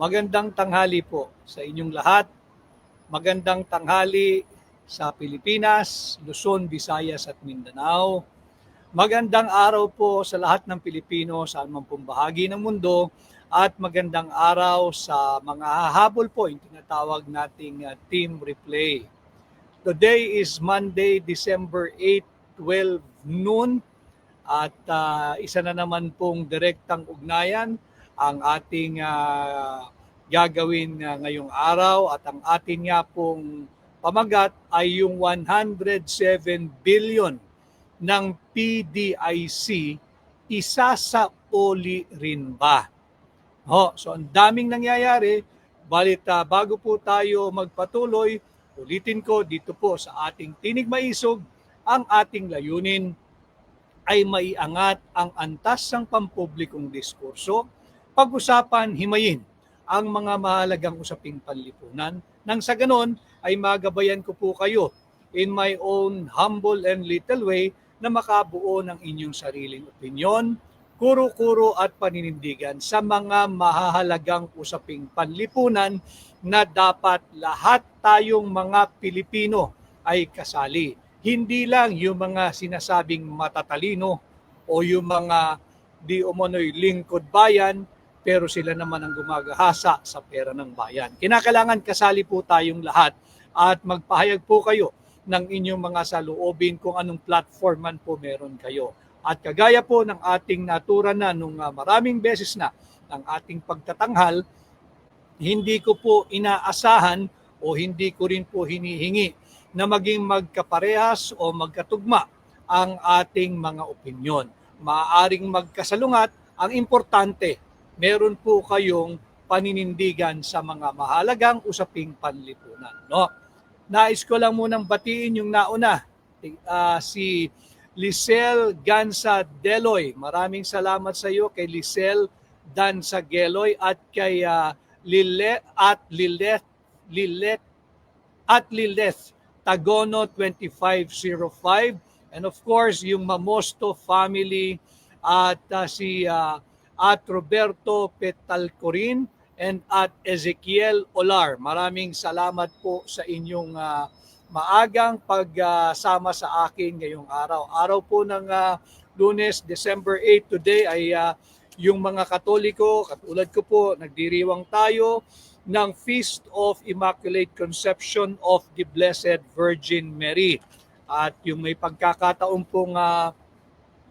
Magandang tanghali po sa inyong lahat. Magandang tanghali sa Pilipinas, Luzon, Visayas at Mindanao. Magandang araw po sa lahat ng Pilipino sa anumang pong bahagi ng mundo at magandang araw sa mga hahabol po, yung tinatawag nating team replay. Today is Monday, December 8, 12 noon at isa na naman pong direktang ugnayan ang ating gagawin ngayong araw at ang atin nga pong pamagat ay yung 107 billion ng PDIC, isasaoli rin ba? So ang daming nangyayari, balit bago po tayo magpatuloy, ulitin ko dito po sa ating Tinig Maisog, ang ating layunin ay maiangat ang antas ng pampublikong diskurso, pag-usapan, himayin ang mga mahalagang usaping panlipunan, nang sa ganon ay magabayan ko po kayo in my own humble and little way na makabuo ng inyong sariling opinyon, kuro-kuro at paninindigan sa mga mahahalagang usaping panlipunan na dapat lahat tayong mga Pilipino ay kasali. Hindi lang yung mga sinasabing matatalino o yung mga di umano'y lingkod bayan, pero sila naman ang gumagahasa sa pera ng bayan. Kinakailangan kasali po tayong lahat at magpahayag po kayo ng inyong mga saloobin kung anong platform man po meron kayo. At kagaya po ng ating natura na nung maraming beses na ng ating pagtatanghal, hindi ko po inaasahan o hindi ko rin po hinihingi na maging magkaparehas o magkatugma ang ating mga opinyon. Maaaring magkasalungat, ang importante, meron po kayong paninindigan sa mga mahalagang usaping panlipunan. No? Nais ko lang munang batiin yung nauna, si Lisel Gansa Deloy. Maraming salamat sa iyo kay Lisel Gansa Deloy at kay Lileth Tagono 2505, and of course yung Mamosto family at si at Roberto Petalcorin and at Ezekiel Olar. Maraming salamat po sa inyong maagang pagsama sa akin ngayong araw. Araw po ng Lunes, December 8 today ay yung mga Katoliko, katulad ko po, nagdiriwang tayo ng Feast of Immaculate Conception of the Blessed Virgin Mary. At yung may pagkakataon pong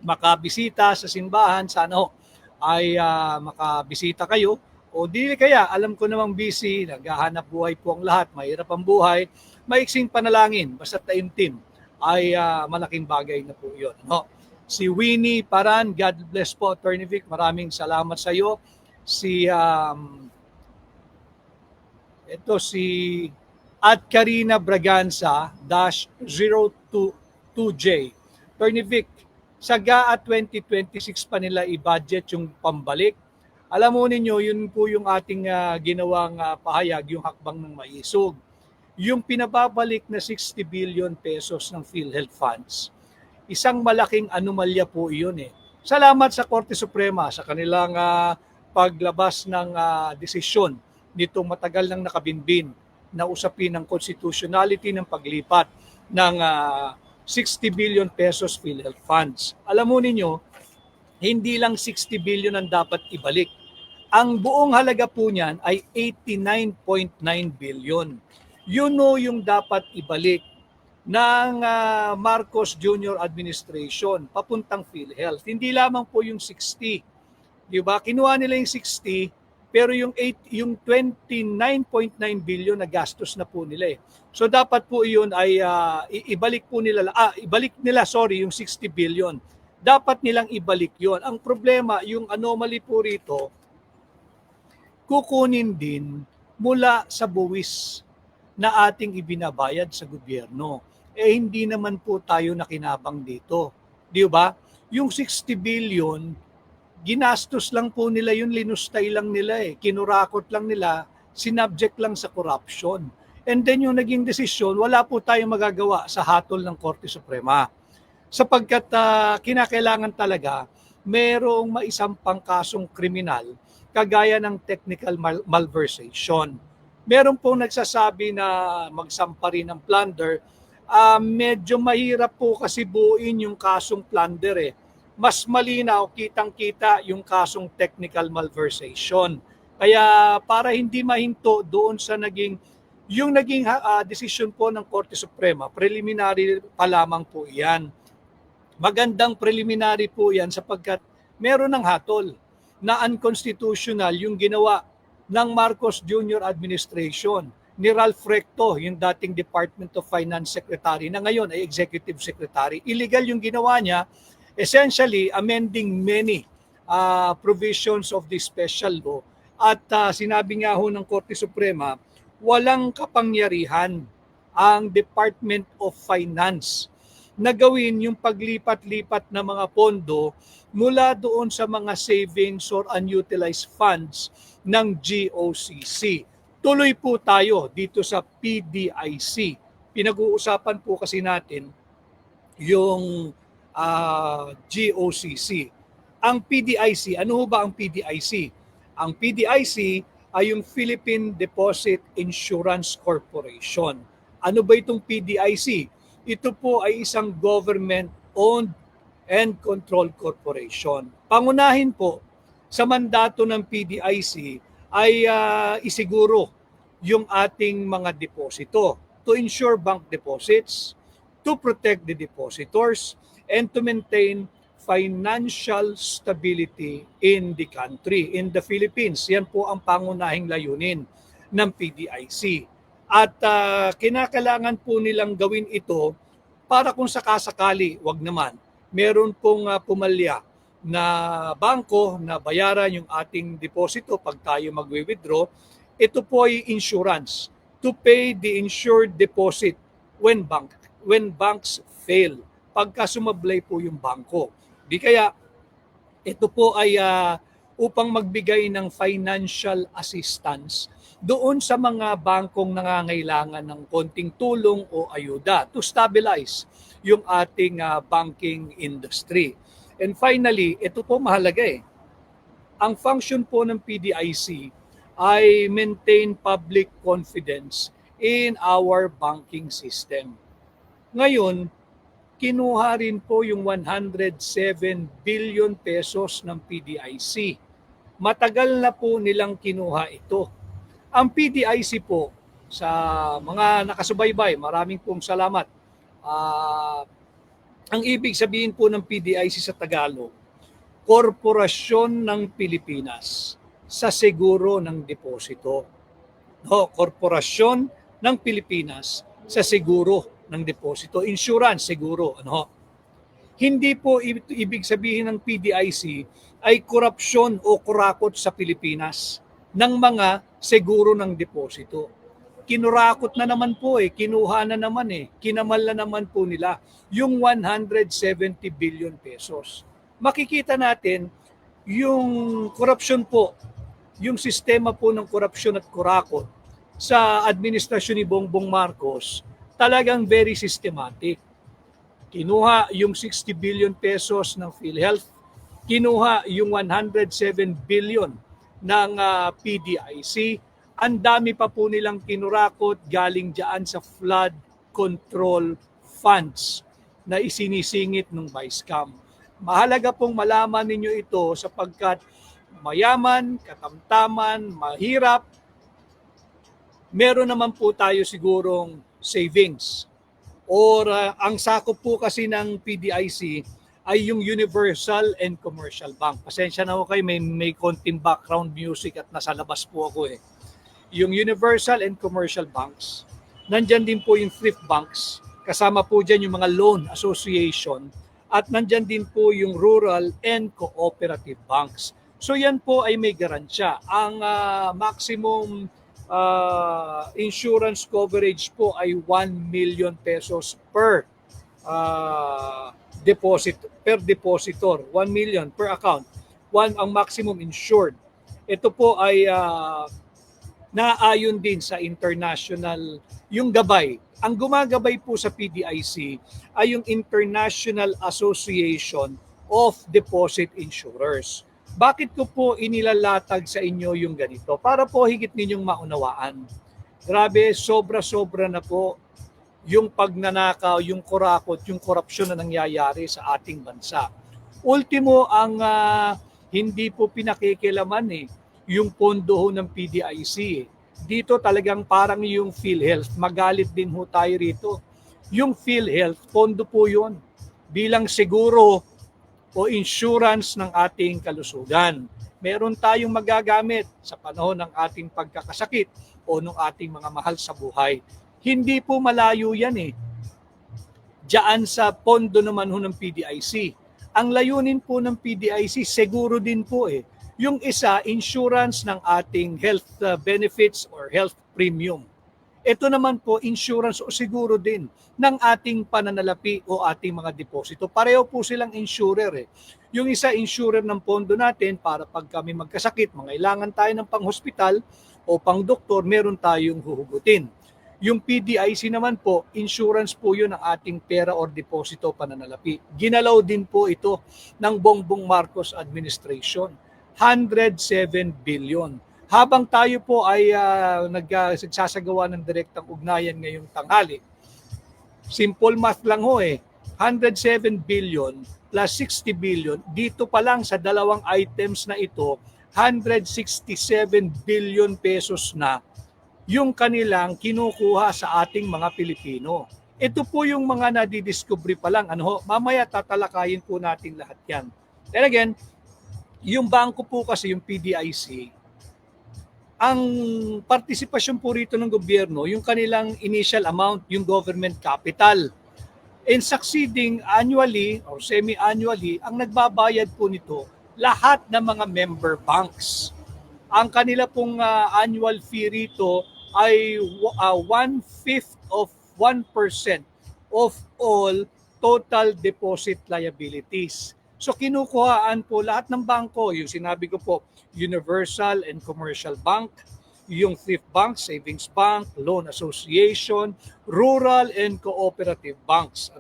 makabisita sa simbahan, sana ay makabisita kayo. O di kaya, alam ko namang busy, naghahanap buhay po ang lahat, mahirap ang buhay, maiksing panalangin, basta taimtim, ay malaking bagay na po yun. No? Si Winnie Paran, God bless po, Attorney Vic, maraming salamat sa iyo. Si at Karina Braganza -022J. Attorney Vic, sa GAA 2026 pa nila i-budget yung pambalik. Alam mo ninyo, yun po yung ating ginawang pahayag, yung hakbang ng maisog. Yung pinababalik na 60 billion pesos ng PhilHealth funds, isang malaking anomalya po iyon eh. Salamat sa Korte Suprema sa kanilang paglabas ng desisyon nitong matagal nang nakabinbin na usapin ng constitutionality ng paglipat ng 60 billion pesos PhilHealth funds. Alam mo ninyo, hindi lang 60 billion ang dapat ibalik. Ang buong halaga po niyan ay 89.9 billion. Yun yung dapat ibalik ng Marcos Jr. Administration papuntang PhilHealth. Hindi lamang po yung 60. Di ba? Kinuha nila yung 60, pero yung 29.9 billion na gastos na po nila eh. So dapat po iyon ay ibalik nila yung 60 billion. Dapat nilang ibalik yon. Ang problema, yung anomaly po rito, kukunin din mula sa buwis na ating ibinabayad sa gobyerno. Hindi naman po tayo nakinabang dito. Di ba? Yung 60 billion, ginastos lang po nila yun, linustay lang nila kinurakot lang nila, sinubject lang sa corruption. And then yung naging desisyon, wala po tayong magagawa sa hatol ng Korte Suprema. Sapagkat kinakailangan talaga merong maisampang kasong kriminal kagaya ng technical malversation. Meron pong nagsasabi na magsampa rin ng plunder. Medyo mahirap po kasi buuin yung kasong plunder eh. Mas malinaw, kitang-kita yung kasong technical malversation. Kaya para hindi mahinto doon sa naging desisyon po ng Korte Suprema, preliminary pa lamang po yan. Magandang preliminary po yan sapagkat meron ng hatol na unconstitutional yung ginawa ng Marcos Jr. Administration ni Ralph Recto, yung dating Department of Finance Secretary na ngayon ay Executive Secretary. Illegal yung ginawa niya, essentially amending many provisions of this special law. At sinabi nga ho ng Korte Suprema, walang kapangyarihan ang Department of Finance na gawin yung paglipat-lipat ng mga pondo mula doon sa mga savings or unutilized funds ng GOCC. Tuloy po tayo dito sa PDIC. Pinag-uusapan po kasi natin yung GOCC. Ang PDIC, ano ba ang PDIC? Ang PDIC ay yung Philippine Deposit Insurance Corporation. Ano ba itong PDIC? Ito po ay isang government-owned and controlled corporation. Pangunahin po sa mandato ng PDIC ay isiguro yung ating mga deposito to ensure bank deposits, to protect the depositors, and to maintain financial stability in the country, in the Philippines. Yan po ang pangunahing layunin ng PDIC. At kinakailangan po nilang gawin ito para kung sakasakali, wag naman, meron pong pumalya na bangko na bayaran yung ating deposito pag tayo magwi-withdraw, ito po ay insurance to pay the insured deposit when banks fail, pagka sumablay po yung bangko. Di kaya ito po ay upang magbigay ng financial assistance doon sa mga bangkong nangangailangan ng konting tulong o ayuda to stabilize yung ating banking industry. And finally, ito po mahalaga eh. Ang function po ng PDIC ay maintain public confidence in our banking system. Ngayon, kinuha rin po yung 107 billion pesos ng PDIC. Matagal na po nilang kinuha ito. Ang PDIC po, sa mga nakasubaybay, maraming pong salamat. Ang ibig sabihin po ng PDIC sa Tagalog, Korporasyon ng Pilipinas sa Seguro ng Deposito. No, Korporasyon ng Pilipinas sa Seguro ng Deposito. Insurance, seguro. Ano? Hindi po ibig sabihin ng PDIC ay korupsyon o kurakot sa Pilipinas ng mga seguro ng deposito. Kinurakot na naman po kinuha na naman kinamal na naman po nila yung 170 billion pesos. Makikita natin yung korupsyon po, yung sistema po ng korupsyon at kurakot sa administrasyon ni Bongbong Marcos, talagang very systematic. Kinuha yung 60 billion pesos ng PhilHealth, kinuha yung 107 billion ng PDIC, ang dami pa po nilang kinurakot galing dyan sa flood control funds na isinisingit ng Vice-Cam. Mahalaga pong malaman ninyo ito sapagkat mayaman, katamtaman, mahirap, meron naman po tayo sigurong savings. Or ang sakop po kasi ng PDIC ay yung Universal and Commercial Bank. Pasensya na ako kayo, may konting background music at nasa labas po ako Yung Universal and Commercial Banks, nandyan din po yung thrift banks, kasama po dyan yung mga loan association, at nandyan din po yung rural and cooperative banks. So yan po ay may garansya. Ang maximum insurance coverage po ay 1 million pesos per depositor, 1 million per account. Ang maximum insured. Ito po ay naayon din sa international, yung gabay. Ang gumagabay po sa PDIC ay yung International Association of Deposit Insurers. Bakit ko po inilalatag sa inyo yung ganito? Para po higit ninyong maunawaan. Grabe, sobra-sobra na po yung pagnanakaw, yung kurakot, yung korupsyon na nangyayari sa ating bansa. Ultimo ang hindi po pinakikilaman yung pondo ho ng PDIC. Dito talagang parang yung PhilHealth, magalit din ho tayo rito. Yung PhilHealth, pondo po yun bilang seguro o insurance ng ating kalusugan. Meron tayong magagamit sa panahon ng ating pagkakasakit o ng ating mga mahal sa buhay. Hindi po malayo yan Diyan sa pondo naman ho ng PDIC. Ang layunin po ng PDIC, seguro din po Yung isa, insurance ng ating health benefits or health premium. Ito naman po, insurance o seguro din ng ating pananalapi o ating mga deposito. Pareho po silang insurer Yung isa, insurer ng pondo natin para pag kami magkasakit, mangailangan tayo ng pang-hospital o pang-doktor, meron tayong huhugutin. Yung PDIC naman po, insurance po yun ng ating pera or deposito pananalapi. Ginalaw din po ito ng Bongbong Marcos administration. 107 billion. Habang tayo po ay nagsasagawa ng direktang ugnayan ngayong tanghali, simple math lang 107 billion plus 60 billion, dito pa lang sa dalawang items na ito, 167 billion pesos na yung kanilang kinukuha sa ating mga Pilipino. Ito po yung mga nadidiscovery pa lang. Mamaya tatalakayin po natin lahat yan. And again, yung bangko po kasi, yung PDIC, ang partisipasyon po rito ng gobyerno, yung kanilang initial amount, yung government capital. And succeeding annually or semi-annually, ang nagbabayad po nito, lahat ng mga member banks. Ang kanila pong annual fee rito ay 1/5 of 1% of all total deposit liabilities. So kinukuhaan po lahat ng bangko, yung sinabi ko po, Universal and Commercial Bank, yung Thrift Bank, Savings Bank, Loan Association, Rural and Cooperative Banks.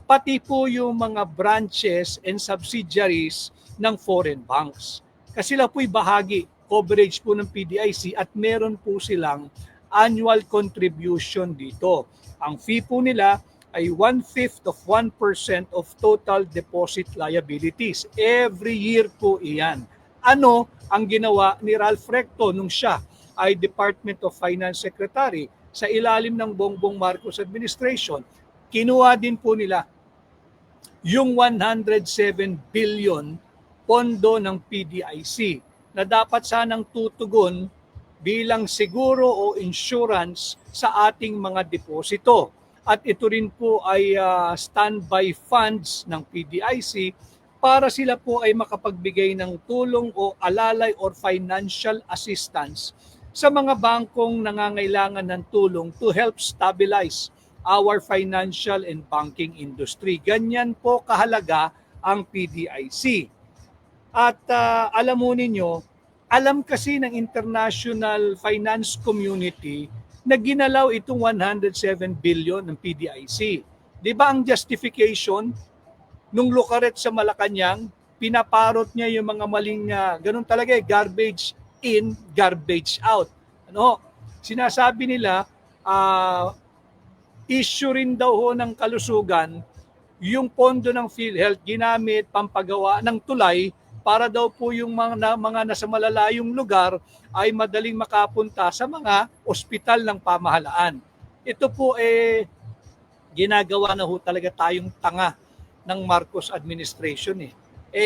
Pati po yung mga branches and subsidiaries ng foreign banks. Kasi sila po'y bahagi, coverage po ng PDIC at meron po silang annual contribution dito. Ang fee po nila ay 1/5 of 1% of total deposit liabilities. Every year po iyan. Ano ang ginawa ni Ralph Recto nung siya ay Department of Finance Secretary sa ilalim ng Bongbong Marcos administration? Kinuha din po nila yung 107 billion pondo ng PDIC na dapat sanang tutugon bilang siguro o insurance sa ating mga deposito. At ito rin po ay standby funds ng PDIC para sila po ay makapagbigay ng tulong o alalay or financial assistance sa mga bangkong nangangailangan ng tulong to help stabilize our financial and banking industry. Ganyan po kahalaga ang PDIC. At alam mo ninyo, alam kasi ng international finance community na ginalaw itong 107 billion ng PDIC. Di ba ang justification nung Lucaret sa Malacanang, pinaparot niya yung mga maling, ganun talaga garbage in, garbage out. Sinasabi nila, issue rin daw ho ng kalusugan, yung pondo ng PhilHealth ginamit pampagawa ng tulay para daw po yung mga nasa malalayong lugar ay madaling makapunta sa mga ospital ng pamahalaan. Ito po ginagawa na ho talaga tayong tanga ng Marcos administration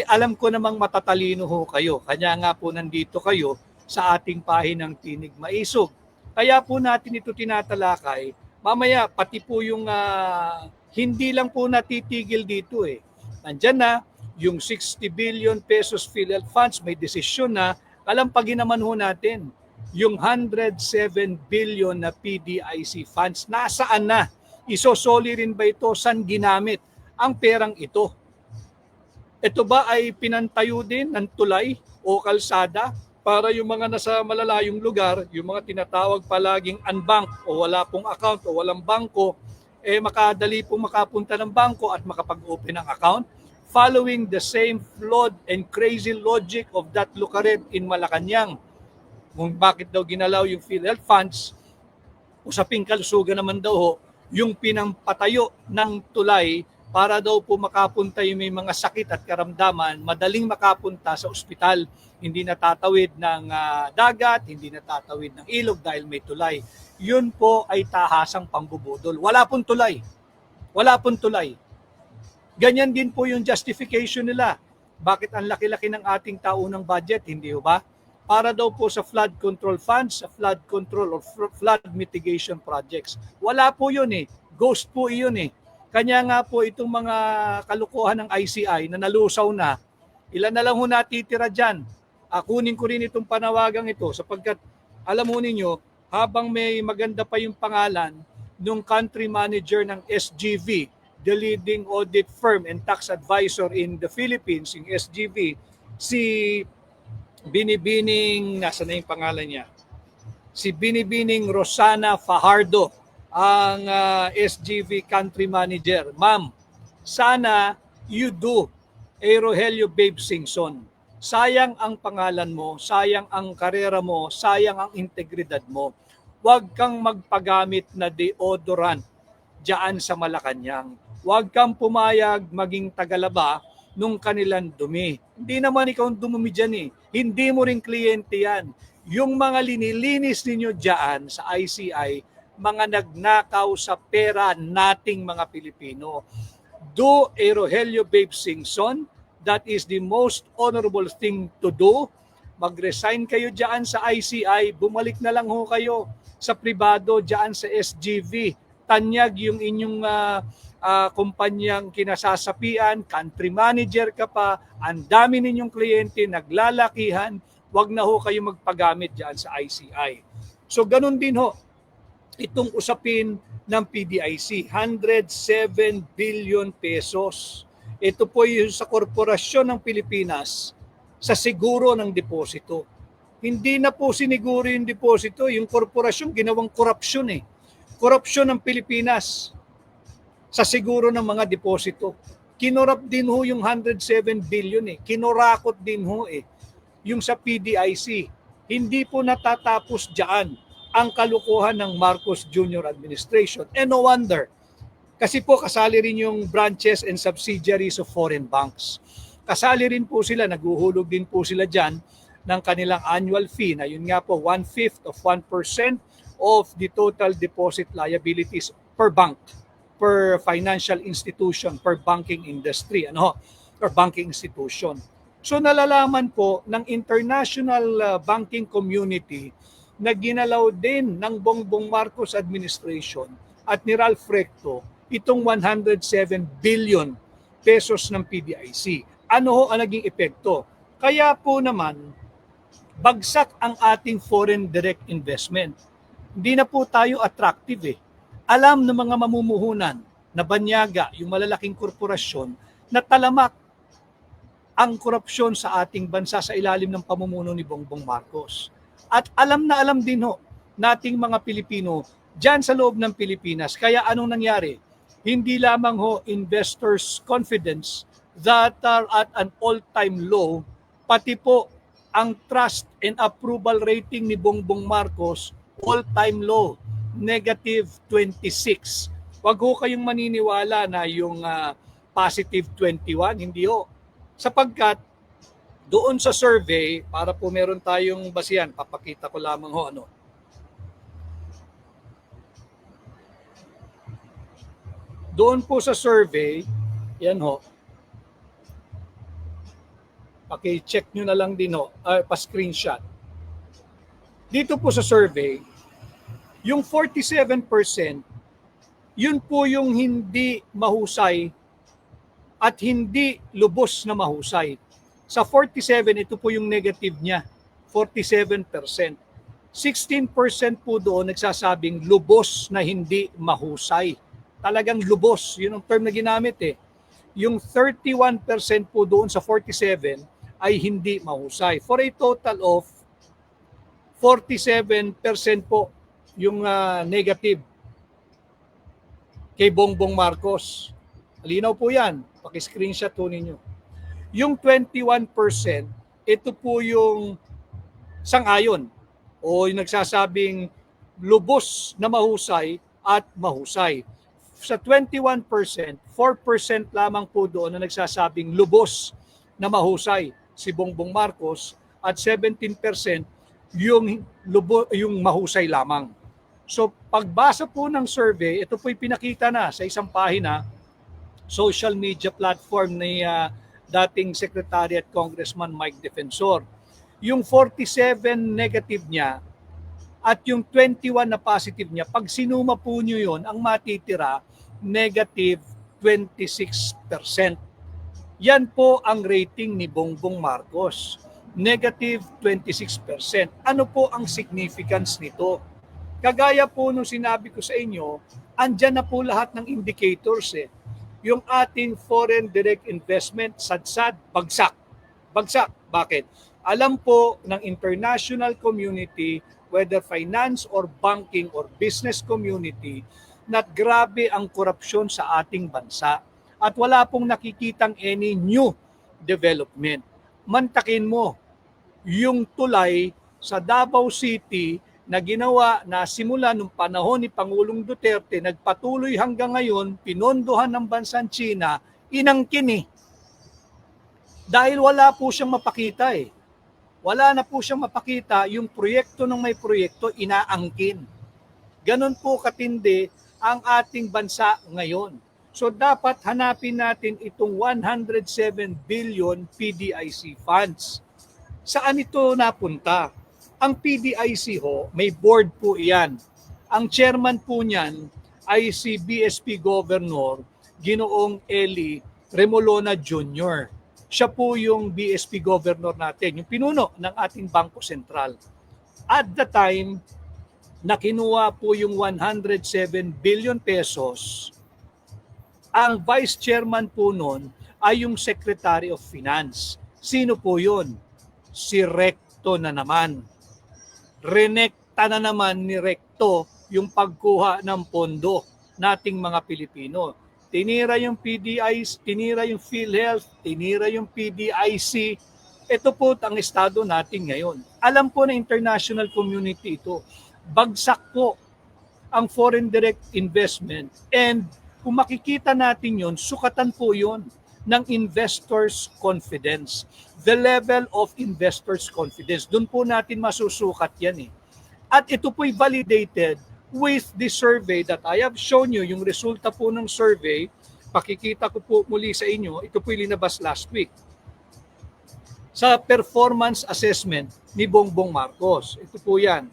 alam ko namang matatalino ho kayo. Kanya nga po nandito kayo sa ating pahinang Tinig Maisog. Kaya po natin ito tinatalakay. Mamaya pati po yung hindi lang po natitigil dito Nandyan na yung 60 billion pesos PhilHealth funds, may desisyon na, kalampagin naman ho natin yung 107 billion na PDIC funds. Nasaan na? Isosoli rin ba ito? Saan ginamit ang perang ito? Ito ba ay pinantayo din ng tulay o kalsada para yung mga nasa malalayong lugar, yung mga tinatawag palaging unbank o wala pong account o walang bangko, makadali pong makapunta ng bangko at makapag-open ng account? following the same flawed and crazy logic of that Lucaret in Malacanang. Kung bakit daw ginalaw yung PhilHealth funds, usaping kalusugan naman daw ho, yung pinampatayo ng tulay para daw po makapunta yung may mga sakit at karamdaman, madaling makapunta sa ospital. Hindi natatawid ng dagat, hindi natatawid ng ilog dahil may tulay. Yun po ay tahasang pangbubudol. Wala pong tulay. Wala pong tulay. Ganyan din po yung justification nila. Bakit ang laki-laki ng ating taunang budget, hindi ba? Para daw po sa flood control funds, sa flood control or flood mitigation projects. Wala po yun eh. Ghost po yun eh. Kanya nga po itong mga kalukuhan ng ICI na nalusaw na, ilan na lang ho natitira dyan. Kunin ko rin itong panawagang ito sapagkat alam mo ninyo, habang may maganda pa yung pangalan ng country manager ng SGV, the leading audit firm and tax advisor in the Philippines, yung SGV, si Binibining, nasa na yung pangalan niya? Si Binibining Rosana Fajardo, ang SGV country manager. Ma'am, sana you do a Rogelio Babe Singson. Sayang ang pangalan mo, sayang ang karera mo, sayang ang integridad mo. Huwag kang magpagamit na deodorant diyan sa Malacanang. Huwag kang pumayag maging tagalaba nung kanilang dumi. Hindi naman ikaw ang dumumi dyan eh. Hindi mo rin kliyente yan. Yung mga linilinis ninyo diyan sa ICI, mga nagnakaw sa pera nating mga Pilipino. Do a Rogelio Babe Singson. That is the most honorable thing to do. Mag-resign kayo diyan sa ICI, bumalik na lang ho kayo sa pribado diyan sa SGV. Tanyag yung inyong kumpanyang kinasasapian, country manager ka pa, ang dami ninyong kliyente, naglalakihan, wag na ho kayo magpagamit diyan sa ICI. So ganun din ho, itong usapin ng PDIC, 107 billion pesos. Ito po yung sa korporasyon ng Pilipinas sa siguro ng deposito. Hindi na po siniguro yung deposito, yung korporasyon ginawang korupsyon eh. Korupsyon ng Pilipinas sa siguro ng mga deposito. Kinurap din ho yung 107 billion eh. Kinurakot din ho eh. Yung sa PDIC. Hindi po natatapos diyan ang kalukuhan ng Marcos Jr. administration. And no wonder. Kasi po kasali rin yung branches and subsidiaries of foreign banks. Kasali rin po sila, naguhulog din po sila dyan ng kanilang annual fee na yun nga po 1/5 of 1% of the total deposit liabilities per bank, per financial institution, per banking industry, or banking institution. So nalalaman po ng international banking community na ginalaw din ng Bongbong Marcos administration at ni Ralph Recto itong 107 billion pesos ng PDIC. Ano ho ang naging epekto? Kaya po naman, bagsak ang ating foreign direct investment. Hindi na po tayo attractive eh. Alam ng mga mamumuhunan na banyaga, yung malalaking korporasyon, na talamak ang korupsyon sa ating bansa sa ilalim ng pamumuno ni Bongbong Marcos. At alam na alam din ho nating mga Pilipino dyan sa loob ng Pilipinas. Kaya anong nangyari? Hindi lamang ho investors' confidence that are at an all-time low, pati po ang trust and approval rating ni Bongbong Marcos all-time low, -26. Wag ho kayong maniniwala na yung +21, hindi ho. Sapagkat doon sa survey, para po meron tayong basihan, papakita ko lamang ho Doon po sa survey, yan ho, paki-check nyo na lang din ho, pa-screenshot. Dito po sa survey, yung 47%, yun po yung hindi mahusay at hindi lubos na mahusay. Sa 47, ito po yung negative niya, 47%. 16% po doon nagsasabing lubos na hindi mahusay. Talagang lubos, yun ang term na ginamit eh. Yung 31% po doon sa 47 ay hindi mahusay. For a total of 47% po yung negative kay Bongbong Marcos. Malinaw po yan. Paki-screenshot po ninyo. Yung 21%, ito po yung sang-ayon o yung nagsasabing lubos na mahusay at mahusay. Sa 21%, 4% lamang po doon na nagsasabing lubos na mahusay si Bongbong Marcos at 17% yung mahusay lamang. So pagbasa po ng survey, ito po'y pinakita na sa isang pahina, social media platform ni dating Secretary at Congressman Mike Defensor. Yung 47 negative niya at yung 21 na positive niya, pag sinuma po nyo yun, ang matitira, negative 26%. Yan po ang rating ni Bongbong Marcos. Negative 26%. Ano po ang significance nito? Kagaya po nung sinabi ko sa inyo, andyan na po lahat ng indicators eh. Yung ating foreign direct investment, sadsad, bagsak. Bagsak. Bakit? Alam po ng international community, whether finance or banking or business community, na grabe ang korupsyon sa ating bansa. At wala pong nakikitang any new development. Mantakin mo, yung tulay sa Davao City na ginawa na simula nung panahon ni Pangulong Duterte, nagpatuloy hanggang ngayon, pinondohan ng bansang China, inangkin eh. Dahil wala po siyang mapakita eh. Wala na po siyang mapakita, yung proyekto ng may proyekto, inaangkin. Ganon po katindi ang ating bansa ngayon. So dapat hanapin natin itong 107 billion PDIC funds. Saan ito napunta? Ang PDIC ho, may board po iyan. Ang chairman po niyan ay si BSP Governor Ginoong Eli Remolona Jr. Siya po yung BSP Governor natin, yung pinuno ng ating Bangko Sentral. At the time na kinuha po yung 107 billion pesos, ang vice chairman po nun ay yung Secretary of Finance. Sino po yun? Si Recto na naman. Renekta na naman ni Recto yung pagkuha ng pondo nating mga Pilipino. Tinira yung PDIC, tinira yung PhilHealth, tinira yung PDIC. Ito po ang estado natin ngayon. Alam po na international community ito. Bagsak po ang foreign direct investment, and kung makikita natin yun, sukatan po yun ng investors' confidence. The level of investors' confidence. Doon po natin masusukat yan eh. At ito po'y validated with the survey that I have shown you, yung resulta po ng survey, pakikita ko po muli sa inyo, ito po'y linabas last week. Sa performance assessment ni Bongbong Marcos. Ito po yan.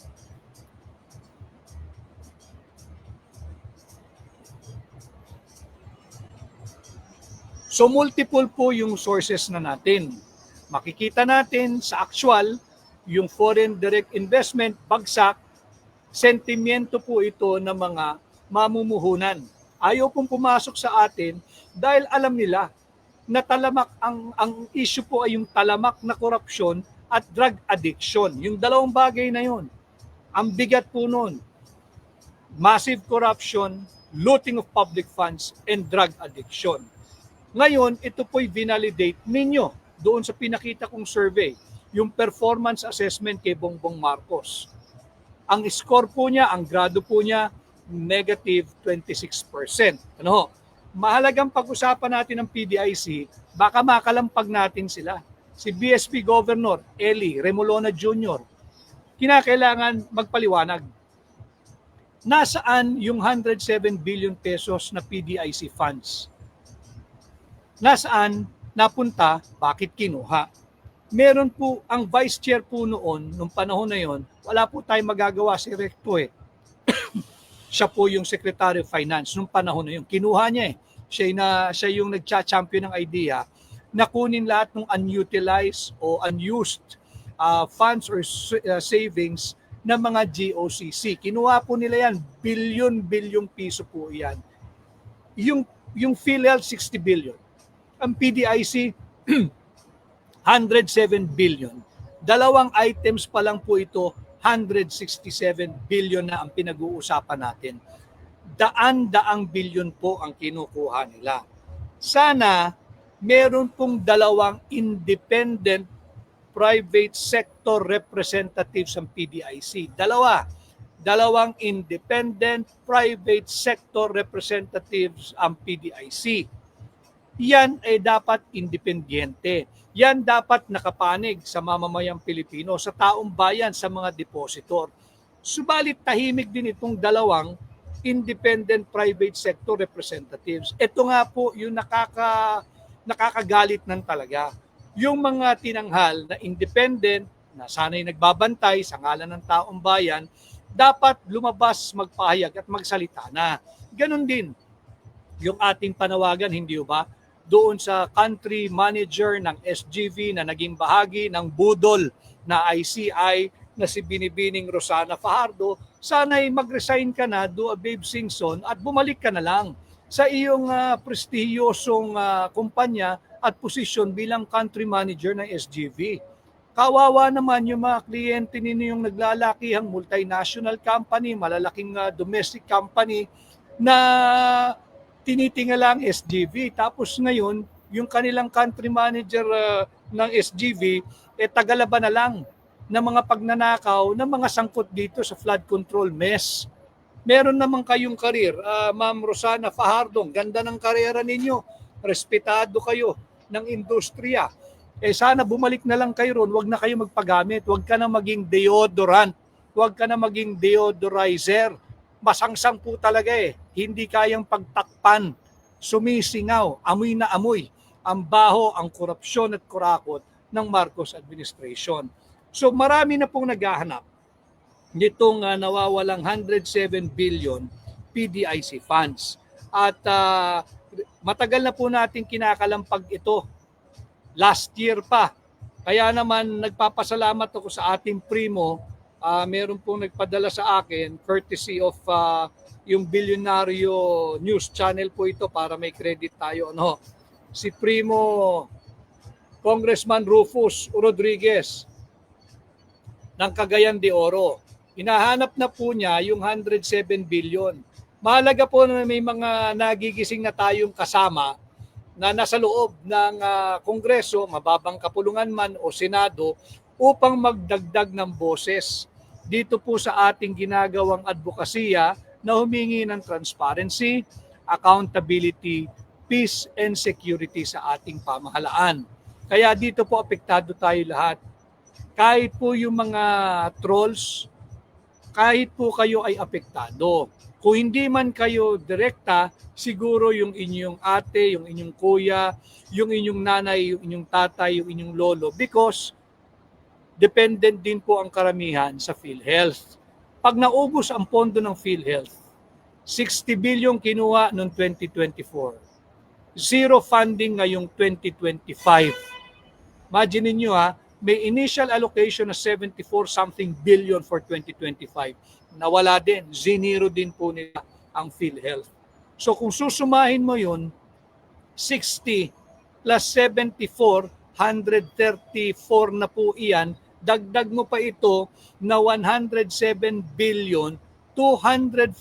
So multiple po yung sources na natin. Makikita natin sa actual, yung foreign direct investment, bagsak, sentimiento po ito ng mga mamumuhunan. Ayaw pong pumasok sa atin dahil alam nila na talamak, ang issue po ay yung talamak na korupsyon at drug addiction. Yung dalawang bagay na yun. Ang bigat po nun. Massive corruption, looting of public funds, and drug addiction. Ngayon, ito po'y vinalidate ninyo doon sa pinakita kong survey, yung performance assessment kay Bongbong Marcos. Ang score po niya, ang grado po niya, negative 26%. Ano ho? Mahalagang pag-usapan natin ng PDIC, baka makalampag natin sila. Si BSP Governor Eli Remolona Jr., kinakailangan magpaliwanag. Nasaan yung 107 billion pesos na PDIC funds? Nasaan napunta, bakit kinuha? Meron po ang vice chair po noon, nung panahon na yon, wala po tayong magagawa si Recto eh. Siya po yung Secretary of Finance nung panahon na yun. Kinuha niya eh. Siya yung nagcha-champion ng idea na kunin lahat ng unutilized o unused funds or savings ng mga GOCC. Kinuha po nila yan, bilyon-bilyong piso po yan. Yung PhilHealth, 60 billion. Ang PDIC, 107 billion. Dalawang items pa lang po ito, 167 billion na ang pinag-uusapan natin. Daan-daang bilyon po ang kinukuha nila. Sana meron pong dalawang independent private sector representatives ang PDIC. Dalawang independent private sector representatives ang PDIC. Yan ay dapat independyente. Yan dapat nakapanig sa mamamayang Pilipino, sa taong bayan, sa mga depositor. Subalit tahimik din itong dalawang independent private sector representatives. Ito nga po yung nakakagalit ng talaga. Yung mga tinanghal na independent, na sana'y nagbabantay sa ngalan ng taong bayan, dapat lumabas, magpahayag at magsalita na. Ganon din yung ating panawagan, hindi ba? Doon sa country manager ng SGV na naging bahagi ng budol na ICI na si Binibining Rosana Fajardo, sana'y mag-resign ka na, do a Babe Singson at bumalik ka na lang sa iyong prestihiyosong kumpanya at posisyon bilang country manager ng SGV. Kawawa naman yung mga kliyente ninyo yung naglalakihang multinational company, malalaking domestic company na tinitingala ang SGV. Tapos ngayon, yung kanilang country manager ng SGV, tagalaban na lang ng mga pagnanakaw ng mga sangkot dito sa flood control mess. Meron naman kayong karir, Ma'am Rosana Fajardo, ganda ng karera ninyo, respetado kayo ng industriya. Sana bumalik na lang kayo ron, wag na kayo magpagamit, wag ka na maging deodorant, wag ka na maging deodorizer. Masangsang po talaga hindi kayang pagtakpan, sumisingaw, amoy na amoy, ang baho, ang korupsyon at kurakot ng Marcos administration. So marami na pong naghahanap nitong nawawalang 107 billion PDIC funds. At matagal na po natin kinakalampag ito. Last year pa. Kaya naman nagpapasalamat ako sa ating primo. Meron pong nagpadala sa akin courtesy of yung Bilyonaryo News Channel po ito para may credit tayo. Si Primo Congressman Rufus Rodriguez ng Cagayan de Oro. Hinahanap na po niya yung 107 billion. Mahalaga po na may mga nagigising na tayong kasama na nasa loob ng Kongreso, mababang kapulungan man o Senado, upang magdagdag ng boses dito po sa ating ginagawang advokasya na humingi ng transparency, accountability, peace and security sa ating pamahalaan. Kaya dito po apektado tayo lahat. Kahit po yung mga trolls, kahit po kayo ay apektado. Kung hindi man kayo direkta, siguro yung inyong ate, yung inyong kuya, yung inyong nanay, yung inyong tatay, yung inyong lolo, because dependent din po ang karamihan sa PhilHealth. Pag naubos ang pondo ng PhilHealth, 60 billion kinuha noong 2024. Zero funding ngayong 2025. Imagine niyo may initial allocation na 74 something billion for 2025. Nawala din, zinero din po nila ang PhilHealth. So kung susumahin mo yun, 60 plus 74, 134 na po iyan, dagdag mo pa ito na 107 billion, 241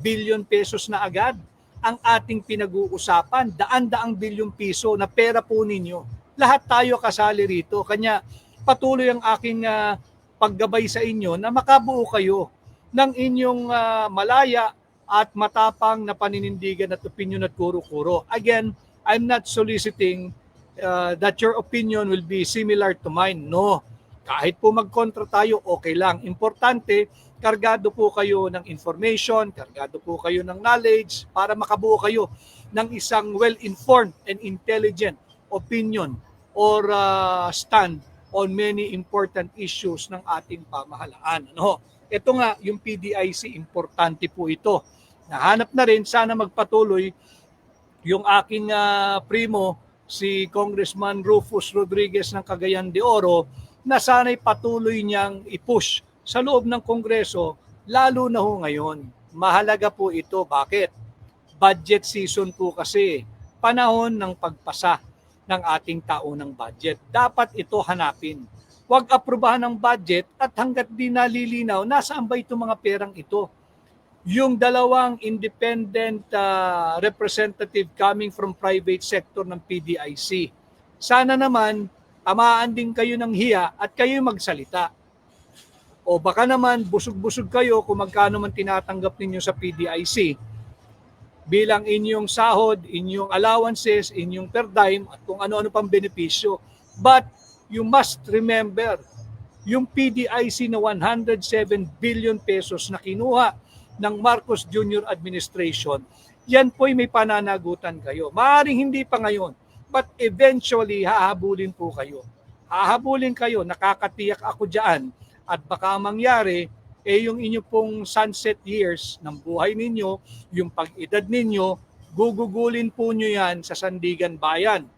billion pesos na agad ang ating pinag-uusapan. Daan-daang bilyong piso na pera po ninyo. Lahat tayo kasali rito. Kanya patuloy ang aking paggabay sa inyo na makabuo kayo ng inyong malaya at matapang na paninindigan at opinion at kuro-kuro. Again, I'm not soliciting that your opinion will be similar to mine. No. Kahit po magkontra tayo, okay lang. Importante, kargado po kayo ng information, kargado po kayo ng knowledge para makabuo kayo ng isang well-informed and intelligent opinion or stand on many important issues ng ating pamahalaan. Ito nga, yung PDIC, importante po ito. Nahanap na rin, sana magpatuloy yung aking primo, si Congressman Rufus Rodriguez ng Cagayan de Oro, na sana'y patuloy niyang i-push sa loob ng Kongreso, lalo na ho ngayon. Mahalaga po ito. Bakit? Budget season po kasi, panahon ng pagpasa ng ating taunang budget. Dapat ito hanapin. Huwag aprubahan ng budget at hanggat di nalilinaw, nasaan ba itong mga perang ito? yung dalawang independent representative coming from private sector ng PDIC. Sana naman tamaan din kayo ng hiya at kayo magsalita. O baka naman busog-busog kayo kung magkano man tinatanggap ninyo sa PDIC bilang inyong sahod, inyong allowances, inyong per dime at kung ano-ano pang benepisyo. But you must remember, yung PDIC na 107 billion pesos na kinuha ng Marcos Jr. administration, yan po'y may pananagutan kayo. Maaaring hindi pa ngayon, but eventually hahabulin po kayo. Hahabulin kayo, nakakatiyak ako dyan. At baka mangyari, yung inyo pong sunset years ng buhay ninyo, yung pag-edad ninyo, gugugulin po nyo yan sa Sandigan Bayan.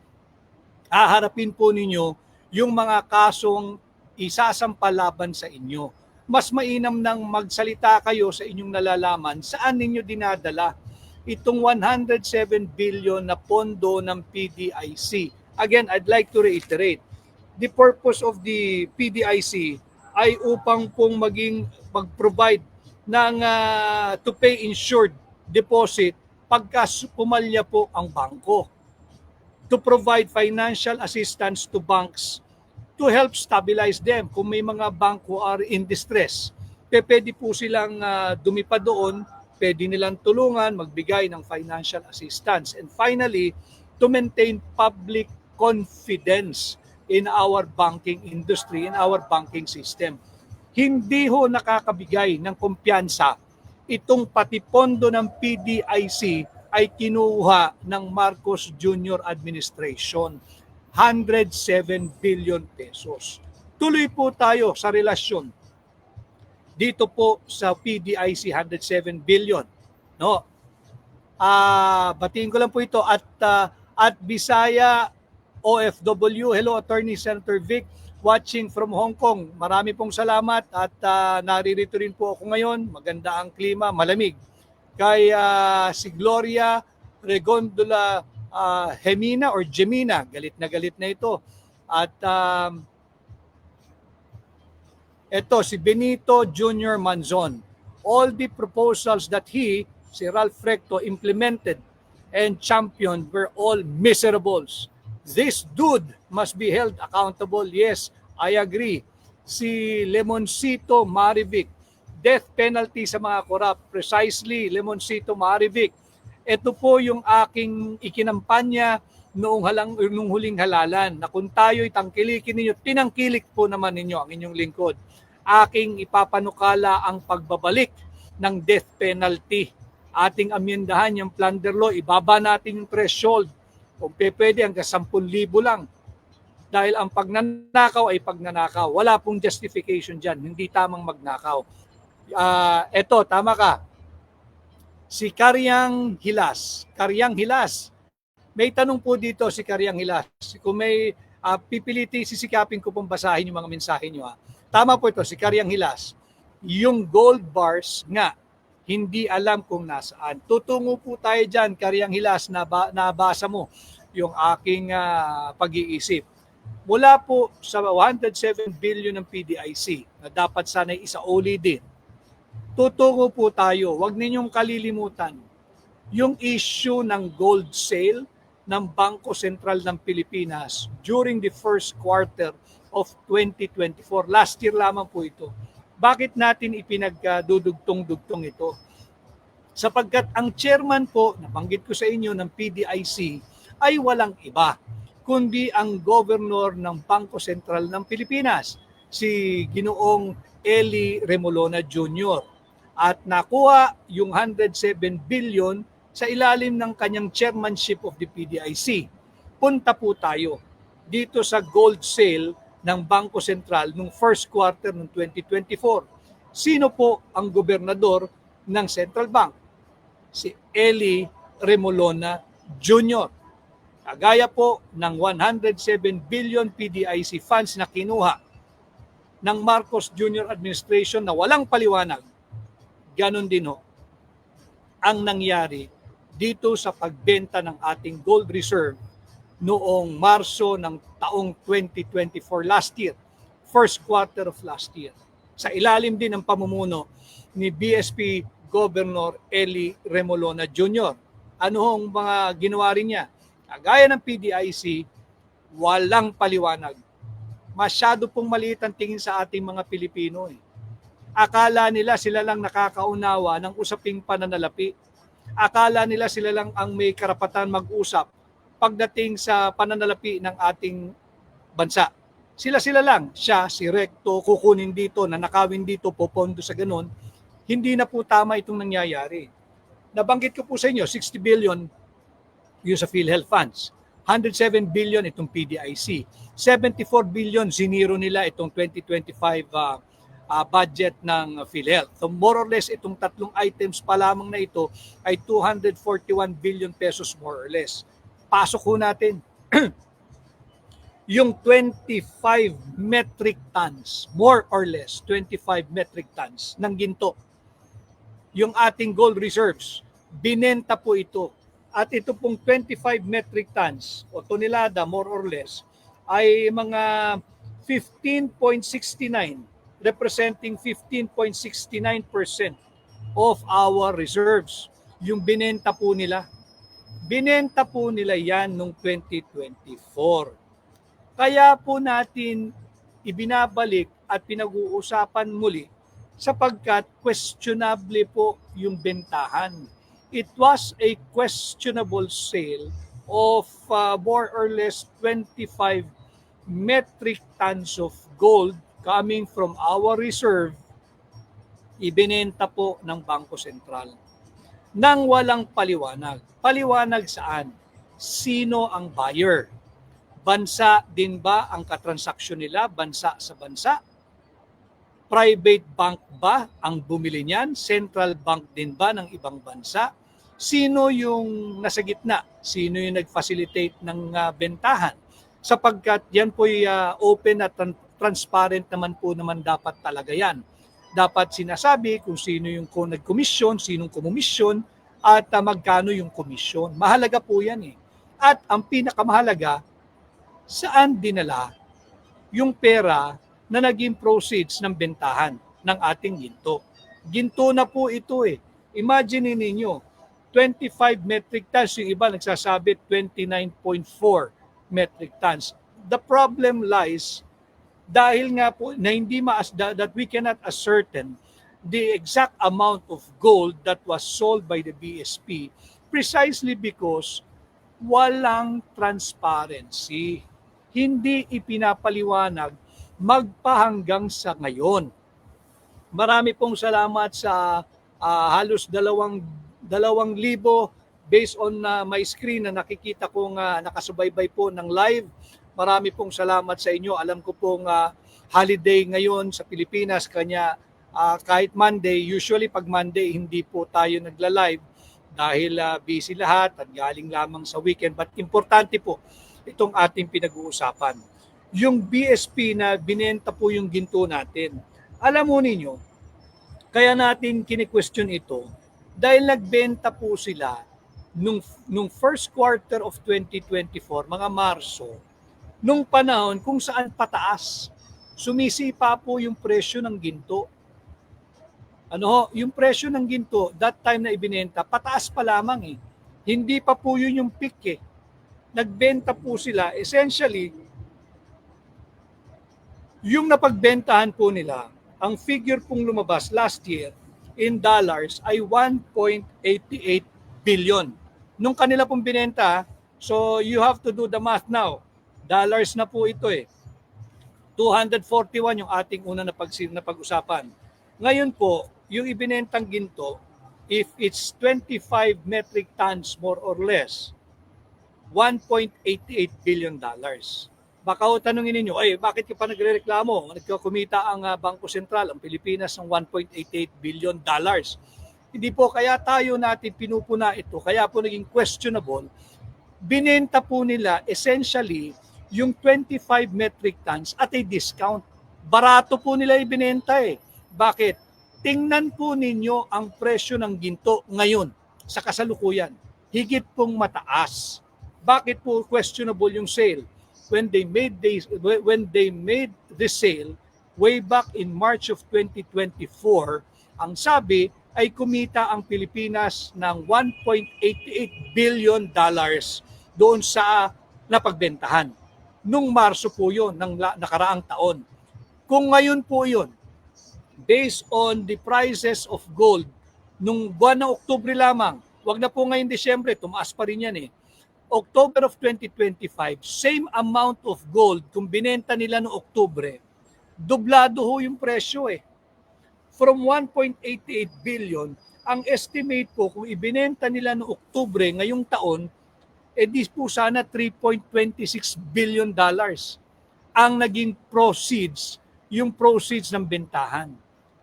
Haharapin po ninyo yung mga kasong isasampal laban sa inyo. Mas mainam nang magsalita kayo sa inyong nalalaman saan ninyo dinadala itong 107 billion na pondo ng PDIC. Again, I'd like to reiterate, the purpose of the PDIC ay upang pong mag-provide ng to pay insured deposit pagka pumalya po ang bangko. To provide financial assistance to banks to help stabilize them. Kung may mga bangko are in distress, pwede po silang dumipad doon, pwede nilang tulungan, magbigay ng financial assistance. And finally, to maintain public confidence in our banking industry, in our banking system. Hindi ho nakakabigay ng kumpiyansa itong pati pondo ng PDIC ay kinuha ng Marcos Jr. administration. 107 billion pesos. Tuloy po tayo sa relasyon dito po sa PDIC 107 billion. No? Batiin ko lang po ito at Bisaya OFW. Hello, Attorney Senator Vic, watching from Hong Kong. Marami pong salamat at naririto rin po ako ngayon. Maganda ang klima, malamig. Kay si Gloria Regondola Gemina or Gemina, galit na ito. At ito si Benito Jr. Manzon. All the proposals that si Ralph Recto, implemented and championed were all miserables. This dude must be held accountable. Yes, I agree. Si Lemoncito Marivic, death penalty sa mga corrupt. Precisely, Lemoncito Marivic. Ito po yung aking ikinampanya nung huling halalan na kung tayo'y tangkilikin ninyo, tinangkilik po naman ninyo ang inyong lingkod. Aking ipapanukala ang pagbabalik ng death penalty. Ating amyendahan yung plunder law, ibaba natin yung threshold. Kung pwede hanggang 10,000 lang. Dahil ang pagnanakaw ay pagnanakaw. Wala pong justification dyan. Hindi tamang magnakaw. Eto, tama ka. Si Karyang Hilas. May tanong po dito si Karyang Hilas. Kung may sisikapin ko pong basahin yung mga mensahe nyo. Tama po ito, si Karyang Hilas. Yung gold bars nga, hindi alam kung nasaan. Tutungo po tayo dyan, Karyang Hilas, nabasa mo yung aking pag-iisip. Mula po sa 107 billion ng PDIC na dapat sana'y isauli din, tutungo po tayo, huwag ninyong kalilimutan yung issue ng gold sale ng Bangko Sentral ng Pilipinas during the first quarter of 2024. Last year lamang po ito. Bakit natin ipinagdudugtong-dugtong ito? Sapagkat ang chairman po, nabanggit ko sa inyo, ng PDIC ay walang iba, kundi ang governor ng Bangko Sentral ng Pilipinas, si Ginoong Eli Remolona Jr. At nakuha yung 107 billion sa ilalim ng kanyang chairmanship of the PDIC. Punta po tayo dito sa gold sale ng Bangko Sentral noong first quarter ng 2024. Sino po ang gobernador ng Central Bank? Si Eli Remolona Jr. Kagaya po ng 107 billion PDIC funds na kinuha ng Marcos Jr. administration na walang paliwanag, ganon din ho ang nangyari dito sa pagbenta ng ating gold reserve noong Marso ng taong 2024 last year, first quarter of last year. Sa ilalim din ng pamumuno ni BSP Governor Eli Remolona Jr. Ano hong mga ginawa rin niya? Kagaya ng PDIC, walang paliwanag. Masyado pong maliit ang tingin sa ating mga Pilipino. Akala nila sila lang nakakaunawa ng usaping pananalapi. Akala nila sila lang ang may karapatan mag-usap pagdating sa pananalapi ng ating bansa. Sila lang, siya, si Recto, kukunin dito, nanakawin dito, popondo sa ganun. Hindi na po tama itong nangyayari. Nabanggit ko po sa inyo, 60 billion yung sa PhilHealth funds. 107 billion itong PDIC. 74 billion ziniro nila itong 2025 budget ng PhilHealth. So more or less itong tatlong items pa lamang na ito ay 241 billion pesos more or less. Pasok ho natin yung 25 metric tons, more or less 25 metric tons ng ginto. Yung ating gold reserves, binenta po ito. At ito pong 25 metric tons o tonelada more or less ay mga 15.69, representing 15.69% of our reserves. Yung binenta po nila. Binenta po nila yan noong 2024. Kaya po natin ibinabalik at pinag-uusapan muli sapagkat questionable po yung bentahan. It was a questionable sale of more or less 25 metric tons of gold coming from our reserve, ibinenta po ng Bangko Sentral nang walang paliwanag. Paliwanag saan? Sino ang buyer? Bansa din ba ang katransaksyon nila, bansa sa bansa? Private bank ba ang bumili niyan? Central bank din ba ng ibang bansa? Sino yung nasa gitna? Sino yung nag-facilitate ng bentahan? Sapagkat yan po'y open at transparent naman po naman dapat talaga yan. Dapat sinasabi kung sino yung nag-komisyon, sinong kumomisyon, at magkano yung komisyon. Mahalaga po yan eh. At ang pinakamahalaga, saan dinala yung pera na naging proceeds ng bentahan ng ating ginto. Ginto na po ito eh. Imagine ninyo, 25 metric tons, yung iba nagsasabi 29.4 metric tons. The problem lies dahil nga po na hindi that we cannot ascertain the exact amount of gold that was sold by the BSP precisely because walang transparency. Hindi ipinapaliwanag magpahanggang sa ngayon. Marami pong salamat sa halos 2,000 based on my screen na nakikita kong nakasubaybay po ng live. Marami pong salamat sa inyo. Alam ko pong holiday ngayon sa Pilipinas, kanya kahit Monday, usually pag Monday hindi po tayo nagla-live dahil busy lahat at galing lamang sa weekend. But importante po itong ating pinag-uusapan. Yung BSP na binenta po yung ginto natin. Alam mo ninyo, kaya natin kini-question ito dahil nagbenta po sila nung first quarter of 2024, mga Marso, nung panahon kung saan pataas. Sumisipa po yung presyo ng ginto. Yung presyo ng ginto, that time na ibinenta, pataas pa lamang eh. Hindi pa po yun yung peak eh. Nagbenta po sila, essentially, yung napagbentahan po nila, ang figure pong lumabas last year in dollars ay 1.88 billion. Nung kanila pong binenta, so you have to do the math now. Dollars na po ito eh. 241 yung ating una na pag-usapan. Ngayon po, yung ibinentang ginto, if it's 25 metric tons more or less, $1.88 billion. Baka o tanungin ninyo, bakit ka pa nagrereklamo? Nagkakumita ang Bangko Sentral, ang Pilipinas, ng $1.88 billion. Hindi po, kaya tayo natin pinupuna ito, kaya po naging questionable. Binenta po nila essentially yung 25 metric tons at a discount. Barato po nila ibinenta eh. Bakit? Tingnan po ninyo ang presyo ng ginto ngayon sa kasalukuyan. Higit pong mataas. Bakit po questionable yung sale? When they made the sale way back in March of 2024, ang sabi ay kumita ang Pilipinas ng $1.88 billion doon sa napagbentahan. Nung Marso po yun, ng nakaraang taon. Kung ngayon po yun, based on the prices of gold, nung buwan ng Oktubre lamang, wag na po ngayon Disyembre, tumaas pa rin yan eh. October of 2025, same amount of gold kung binenta nila noong Oktubre, dublado ho yung presyo eh. From 1.88 billion, ang estimate po kung ibinenta nila noong Oktubre ngayong taon, di po sana $3.26 billion ang naging proceeds, yung proceeds ng bentahan.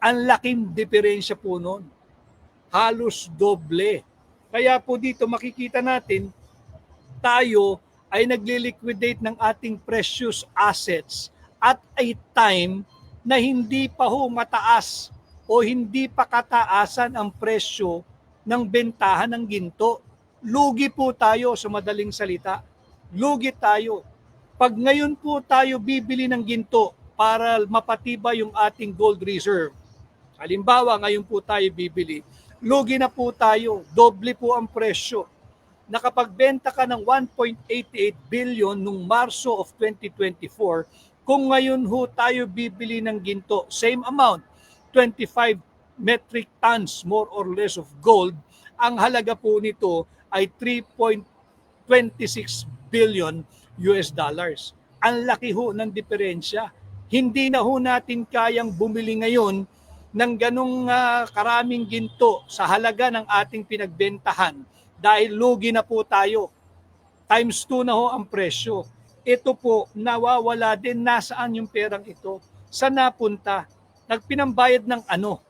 Ang laking diferensya po noon. Halos doble. Kaya po dito makikita natin, tayo ay nagli-liquidate ng ating precious assets at a time na hindi pa ho mataas o hindi pa kataasan ang presyo ng bentahan ng ginto. Lugi po tayo sa madaling salita. Lugi tayo. Pag ngayon po tayo bibili ng ginto para mapatibay yung ating gold reserve, halimbawa ngayon po tayo bibili, lugi na po tayo, doble po ang presyo. Nakapagbenta ka ng 1.88 billion nung Marso of 2024, kung ngayon ho tayo bibili ng ginto, same amount, 25 metric tons more or less of gold, ang halaga po nito ay 3.26 billion US dollars. Ang laki ho ng diferensya. Hindi na ho natin kayang bumili ngayon ng ganong karaming ginto sa halaga ng ating pinagbentahan dahil lugi na po tayo. Times 2 na ho ang presyo. Ito po, nawawala din. Nasaan yung perang ito? Saan napunta? Nagpinambayad ng ano?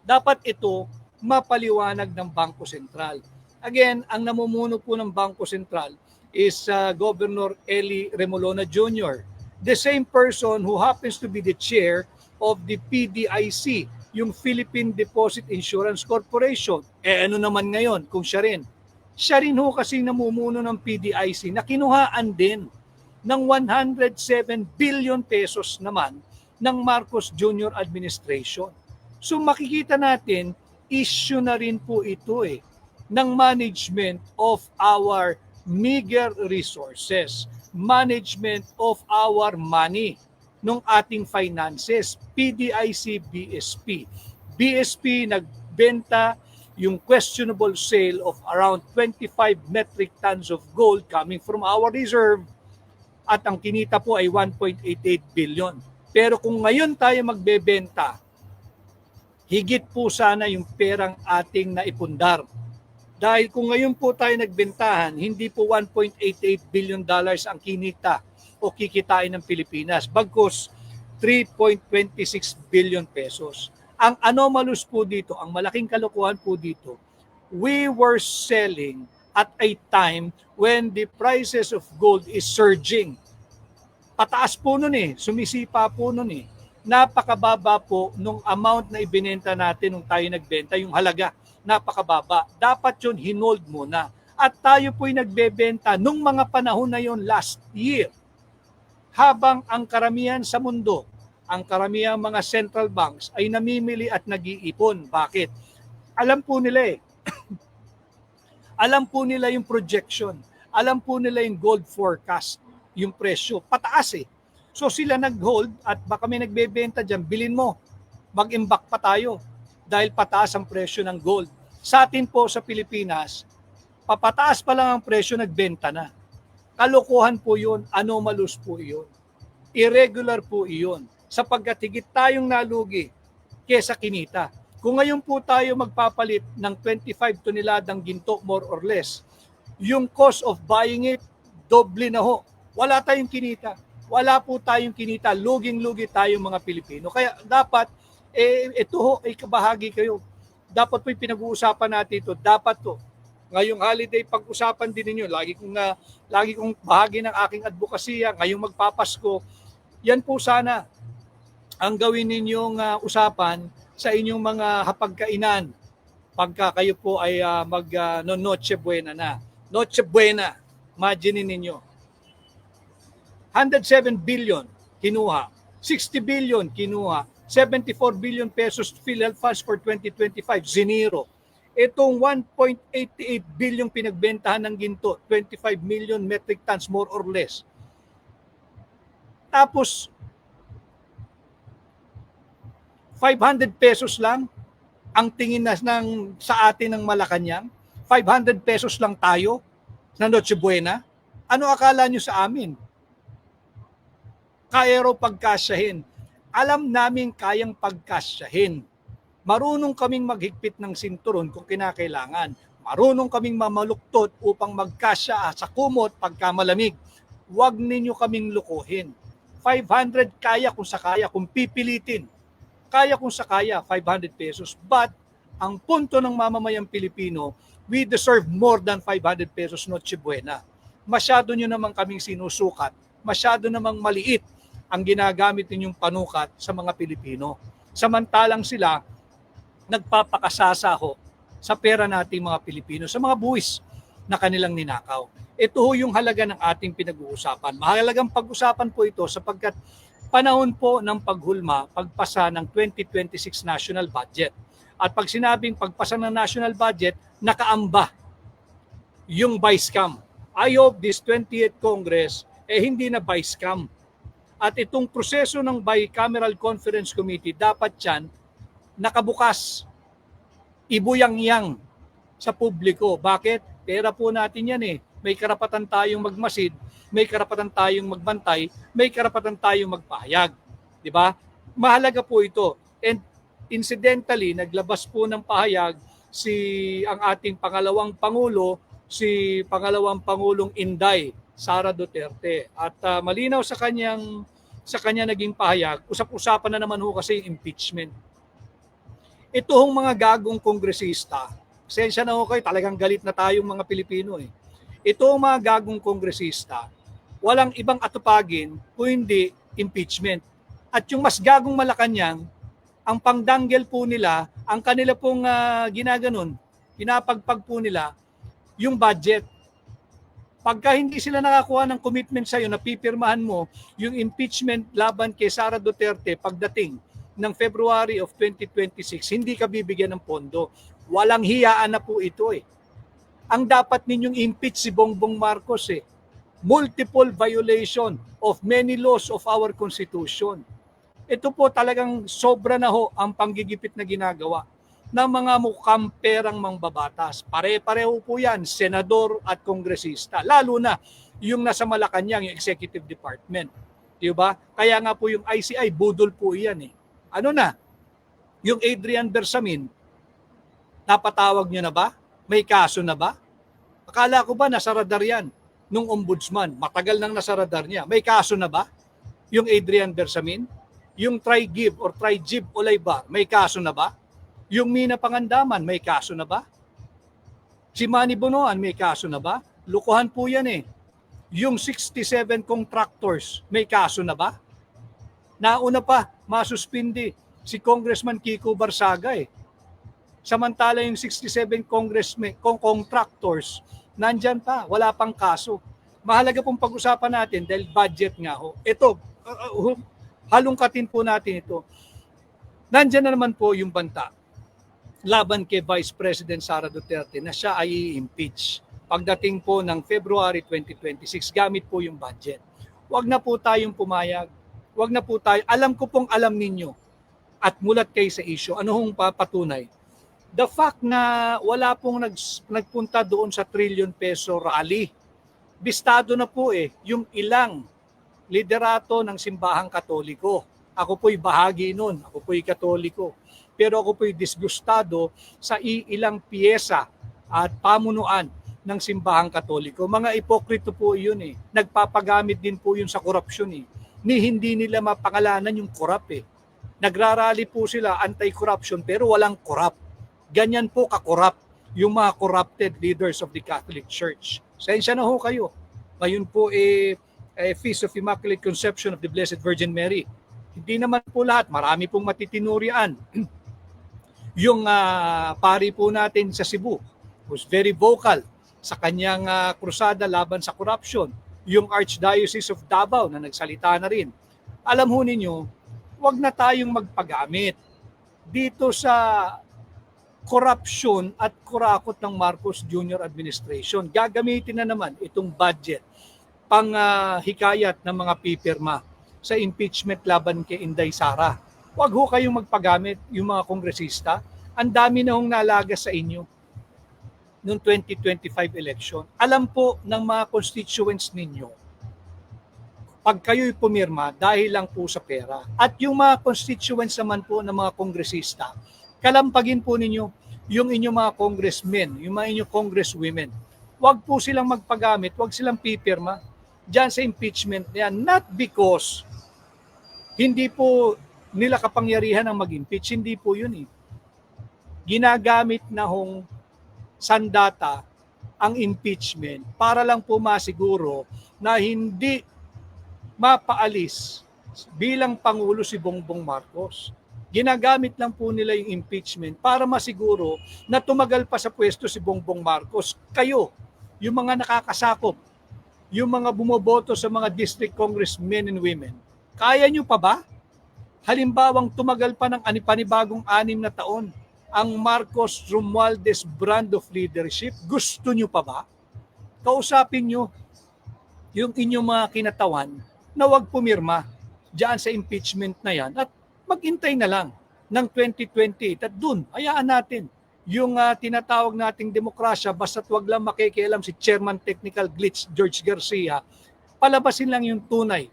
Dapat ito mapaliwanag ng Bangko Sentral. Again, ang namumuno po ng Bangko Sentral is Governor Eli Remolona Jr., the same person who happens to be the chair of the PDIC, yung Philippine Deposit Insurance Corporation. Ano naman ngayon kung siya rin? Siya rin ho kasi namumuno ng PDIC na kinuhaan din ng 107 billion pesos naman ng Marcos Jr. Administration. So makikita natin, issue na rin po ito ng management of our meager resources, management of our money, nung ating finances, PDIC, BSP. BSP nagbenta yung questionable sale of around 25 metric tons of gold coming from our reserve at ang kinita po ay 1.88 billion. Pero kung ngayon tayo magbebenta, higit po sana yung perang ating naipundar. Dahil kung ngayon po tayo nagbentahan, hindi po 1.88 billion dollars ang kinita o kikitain ng Pilipinas, bagkus 3.26 billion pesos. Ang anomalous po dito, ang malaking kalokohan po dito, we were selling at a time when the prices of gold is surging. Pataas po nun sumisipa po nun Napakababa po nung amount na ibinenta natin nung tayo nagbenta, yung halaga, napakababa. Dapat yun hinold muna. At tayo po'y nagbebenta nung mga panahon na yon last year. Habang ang karamihan sa mundo, ang karamihan mga central banks ay namimili at nag-iipon. Bakit? Alam po nila Alam po nila yung projection. Alam po nila yung gold forecast, yung presyo. Pataas So sila nag-hold at baka may nagbebenta dyan, bilin mo. Mag-imbak pa tayo dahil pataas ang presyo ng gold. Sa atin po sa Pilipinas, papataas pa lang ang presyo, nagbenta na. Kalokohan po yun, anomalous po yun. Irregular po iyon. Sapagkat higit tayong nalugi kesa kinita. Kung ngayon po tayo magpapalit ng 25 toneladang ginto more or less, yung cost of buying it, doble na ho. Wala tayong kinita. Wala po tayong kinita. Luging-lugi tayong mga Pilipino. Kaya dapat, ito ho, ay kabahagi kayo. Dapat po yung pinag-uusapan natin ito. Dapat to. Ngayong holiday, pag-usapan din ninyo. Lagi kong bahagi ng aking advokasya. Ngayong magpapasko, yan po sana ang gawin ninyong usapan sa inyong mga hapagkainan. Pagka kayo po ay Noche Buena na. Noche Buena, imagine ninyo. 107 billion kinuha, 60 billion kinuha, 74 billion pesos PhilHealth funds for 2025, zinero. Itong 1.88 billion pinagbentahan ng ginto, 25 million metric tons more or less. Tapos, 500 pesos lang ang tingin na sa atin ng Malacanang. 500 pesos lang tayo na Noche Buena. Ano akala nyo sa amin? Kaya raw pagkasyahin. Alam namin kayang pagkasyahin. Marunong kaming maghigpit ng sinturon kung kinakailangan. Marunong kaming mamaluktot upang magkasya sa kumot pagka malamig. Huwag ninyo kaming lukuhin. 500 kaya kung sakaya, kung pipilitin. Kaya kung sakaya, 500 pesos. But ang punto ng mamamayang Pilipino, we deserve more than 500 pesos Noche Buena. Masyado nyo namang kaming sinusukat. Masyado namang maliit ang ginagamit ninyong panukat sa mga Pilipino. Samantalang sila nagpapakasasaho sa pera nating mga Pilipino, sa mga buwis na kanilang ninakaw. Ito ho yung halaga ng ating pinag-uusapan. Mahalagang pag-usapan po ito sapagkat panahon po ng paghulma, pagpasa ng 2026 National Budget. At pag sinabing pagpasa ng National Budget, nakaamba yung BICAM. I hope this 28th Congress hindi na BICAM. At itong proseso ng Bicameral Conference Committee, dapat yan nakabukas, ibuyang-yang sa publiko. Bakit? Pera po natin yan eh. May karapatan tayong magmasid, may karapatan tayong magbantay, may karapatan tayong magpahayag. Di ba? Mahalaga po ito. And incidentally, naglabas po ng pahayag ang ating pangalawang Pangulo, si pangalawang Pangulong Inday, Sara Duterte. At malinaw sa kanya naging pahayag, usap-usapan na naman ho kasi yung impeachment. Ito hong mga gagong kongresista, pasensya na ho kayo, talagang galit na tayong mga Pilipino eh. Ito hong mga gagong kongresista, walang ibang atupagin kung hindi impeachment. At yung mas gagong Malacanang, ang pangdanggel po nila, ang kanila pong ginaganon, pinapagpag po nila, yung budget. Pagka hindi sila nakakuha ng commitment sa'yo, napipirmahan mo yung impeachment laban kay Sara Duterte pagdating ng February of 2026, hindi ka bibigyan ng pondo. Walang hiyaan na po ito eh. Ang dapat ninyong impeach si Bongbong Marcos eh. Multiple violation of many laws of our Constitution. Ito po talagang sobra na ho ang panggigipit na ginagawa ng mga mukhang perang mangbabatas. Pare-pareho po yan, senador at kongresista. Lalo na yung nasa Malacanang, yung executive department. Di ba? Kaya nga po yung ICI, budol po yan eh. Ano na? Yung Adrian Bersamin, napatawag nyo na ba? May kaso na ba? Akala ko ba nasa radar yan nung ombudsman? Matagal nang nasa radar niya. May kaso na ba? Yung Adrian Bersamin? Yung Tri-Gib or Tri-Gib Olaybar, may kaso na ba? Yung Mina Pangandaman, may kaso na ba? Si Manny Bonoan, may kaso na ba? Lukuhan po yan eh. Yung 67 contractors, may kaso na ba? Nauna pa, masuspindi si Congressman Kiko Barsaga eh. Samantala yung 67 contractors, nandyan pa, wala pang kaso. Mahalaga pong pag-usapan natin dahil budget nga ho. Ito, halungkatin po natin ito. Nandyan na naman po yung banta laban kay Vice President Sara Duterte na siya ay i-impeach pagdating po ng February 2026 gamit po yung budget. Huwag na po tayong pumayag. Huwag na po tayo. Alam ko pong alam ninyo at mulat kayo sa issue. Ano hong papatunay? The fact na wala pong nagpunta doon sa trillion peso rally. Bistado na po eh yung ilang liderato ng simbahang Katoliko. Ako po'y bahagi nun. Ako po'y Katoliko. Pero ako po'y disgustado sa ilang piyesa at pamunuan ng simbahang Katoliko. Mga ipokrito po yun eh. Nagpapagamit din po yun sa korupsyon eh. Hindi nila mapangalanan yung korap eh. Nagrarally po sila anti-corruption pero walang korap. Ganyan po kakorap yung mga corrupted leaders of the Catholic Church. Sensya na ho kayo. Ngayon po Feast of Immaculate Conception of the Blessed Virgin Mary. Hindi naman po lahat. Marami pong matitinurian. Yung pari po natin sa Cebu was very vocal sa kanyang krusada laban sa corruption. Yung Archdiocese of Davao na nagsalita na rin. Alam ho ninyo, wag na tayong magpagamit dito sa corruption at kurakot ng Marcos Jr. administration. Gagamitin na naman itong budget pang hikayat ng mga pipirma sa impeachment laban kay Inday Sara. Huwag ho kayong magpagamit yung mga kongresista. Ang dami na hong nalagas sa inyo noong 2025 election. Alam po ng mga constituents ninyo, pag kayo'y pumirma dahil lang po sa pera. At yung mga constituents naman po ng mga kongresista, kalampagin po ninyo yung inyong mga congressmen, yung mga inyong congresswomen. Huwag po silang magpagamit, huwag silang pipirma dyan sa impeachment niyan. Not because hindi po nila kapangyarihan ang mag-impeach, hindi po yun eh. Ginagamit na hong sandata ang impeachment para lang po masiguro na hindi mapaalis bilang Pangulo si Bongbong Marcos. Ginagamit lang po nila yung impeachment para masiguro na tumagal pa sa pwesto si Bongbong Marcos. Kayo, yung mga nakakasakop, yung mga bumoboto sa mga district congressmen and women, kaya nyo pa ba? Halimbawang tumagal pa ng panibagong 6 na taon ang Marcos Romualdez brand of leadership, gusto nyo pa ba? Kausapin nyo yung inyong mga kinatawan na wag pumirma dyan sa impeachment na yan at maghintay na lang ng 2028 at dun, hayaan natin yung tinatawag nating demokrasya basta't wag lang makikialam si Chairman Technical Glitch George Garcia, palabasin lang yung tunay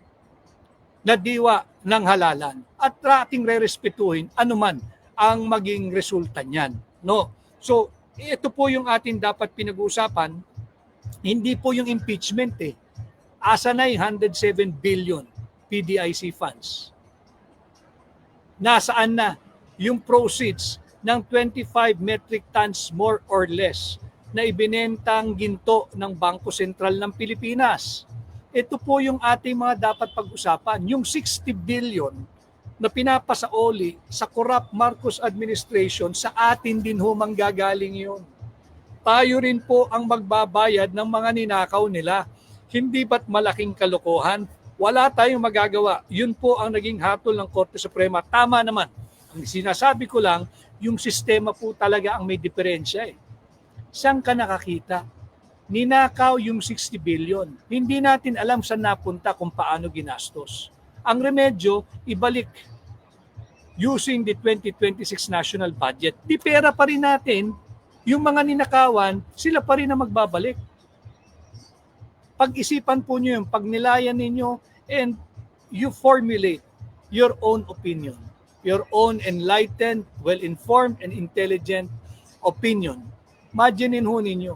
na diwa ng halalan at ating rerespetuhin anuman ang maging resulta niyan. No? So, ito po yung ating dapat pinag-uusapan, hindi po yung impeachment eh. Asa na yung 107 billion PDIC funds? Nasaan na yung proceeds ng 25 metric tons more or less na ibinentang ginto ng Bangko Sentral ng Pilipinas? Ito po yung ating mga dapat pag-usapan. Yung 60 billion na pinapasaoli sa corrupt Marcos administration, sa atin din ho manggagaling yun. Tayo rin po ang magbabayad ng mga ninakaw nila. Hindi ba't malaking kalokohan? Wala tayong magagawa. Yun po ang naging hatol ng Korte Suprema. Tama naman. Ang sinasabi ko lang, yung sistema po talaga ang may diferensya eh. Saan ka nakakita? Ninakaw yung 60 billion. Hindi natin alam saan napunta kung paano ginastos. Ang remedyo, ibalik using the 2026 national budget. Di pera pa rin natin, yung mga ninakawan, sila pa rin na magbabalik. Pag-isipan po nyo yung pagnilayan ninyo and you formulate your own opinion, your own enlightened, well-informed, and intelligent opinion. Imaginein ho ninyo,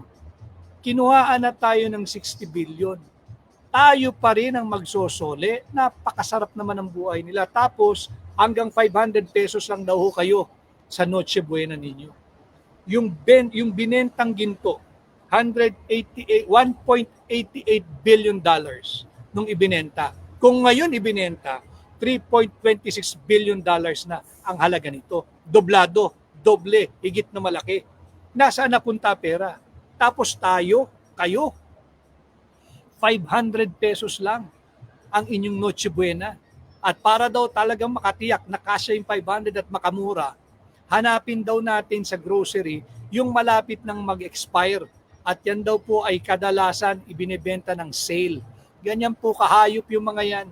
kinuhaan na tayo ng 60 billion. Tayo pa rin ang magsosole, napakasarap naman ang buhay nila. Tapos hanggang 500 pesos lang daw ho kayo sa Noche Buena ninyo. Yung binentang ginto, 1.88 billion dollars nung ibinenta. Kung ngayon ibinenta, 3.26 billion dollars na ang halaga nito. Doblado, doble, higit na malaki. Nasaan napunta pera? Tapos tayo, kayo, 500 pesos lang ang inyong Noche Buena. At para daw talagang makatiyak na kasya yung 500 at makamura, hanapin daw natin sa grocery yung malapit ng mag-expire. At yan daw po ay kadalasan ibinebenta ng sale. Ganyan po kahayop yung mga yan.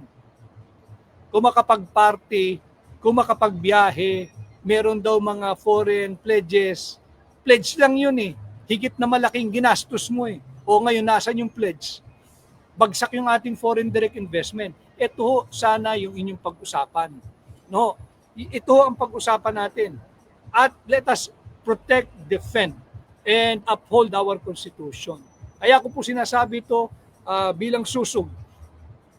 Kung makapag-party, kung makapagbiyahe, meron daw mga foreign pledges. Pledge lang yun eh. Higit na malaking ginastos mo eh. O ngayon, nasan yung pledge? Bagsak yung ating foreign direct investment. Ito ho, sana yung inyong pag-usapan. No? Ito ang pag-usapan natin. At let us protect, defend, and uphold our Constitution. Kaya ko po sinasabi ito bilang susog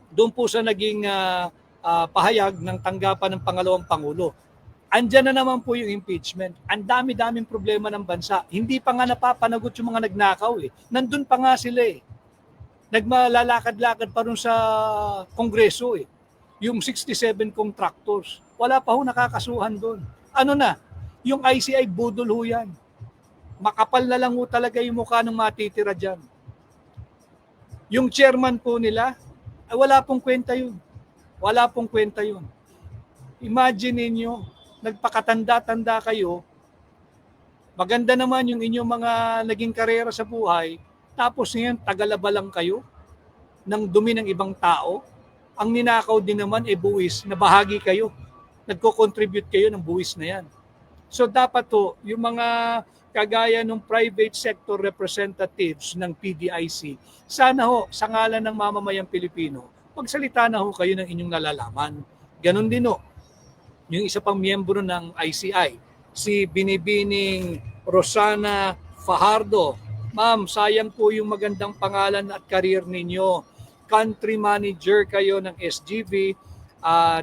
doon po sa naging pahayag ng tanggapan ng pangalawang Pangulo. Andyan na naman po yung impeachment. Ang dami-daming problema ng bansa. Hindi pa nga napapanagot yung mga nagnakaw eh. Nandun pa nga sila eh. Nagmalalakad-lakad pa rin sa Kongreso eh. Yung 67 contractors. Wala pa ho nakakasuhan doon. Ano na? Yung ICI budol ho yan. Makapal na lang ho talaga yung mukha ng matitira dyan. Yung chairman po nila, wala pong kwenta yun. Wala pong kwenta yun. Imagine ninyo, nagpakatanda-tanda kayo, maganda naman yung inyong mga naging karera sa buhay, tapos ngayon tagalaba lang kayo ng dumi ng ibang tao. Ang ninakaw din naman buwis na bahagi kayo. Nagko-contribute kayo ng buwis na yan. So dapat to, yung mga kagaya ng private sector representatives ng PDIC, sana ho, sa ngalan ng mamamayang Pilipino, magsalita na ho kayo ng inyong nalalaman. Ganon din ho, yung isa pang miyembro ng ICI, si Binibining Rosana Fajardo. Ma'am, sayang po yung magandang pangalan at career ninyo. Country manager kayo ng SGV,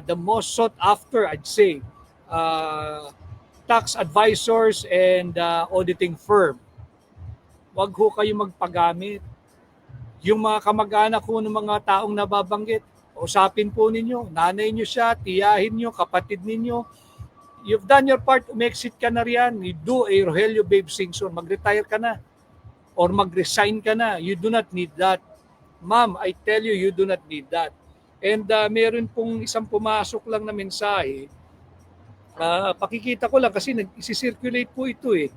the most sought after, I'd say, tax advisors and auditing firm. Wag ho kayo magpagamit. Yung mga kamag-anak ko ng mga taong nababanggit, usapin po ninyo, nanay nyo siya, tiyahin nyo, kapatid ninyo. You've done your part, umexit ka na riyan. You do a Rogelio Babe Singson, mag-retire ka na or mag-resign ka na. You do not need that. Ma'am, I tell you, you do not need that. And meron pong isang pumasok lang na mensahe. Pakikita ko lang kasi nag-circulate po ito eh.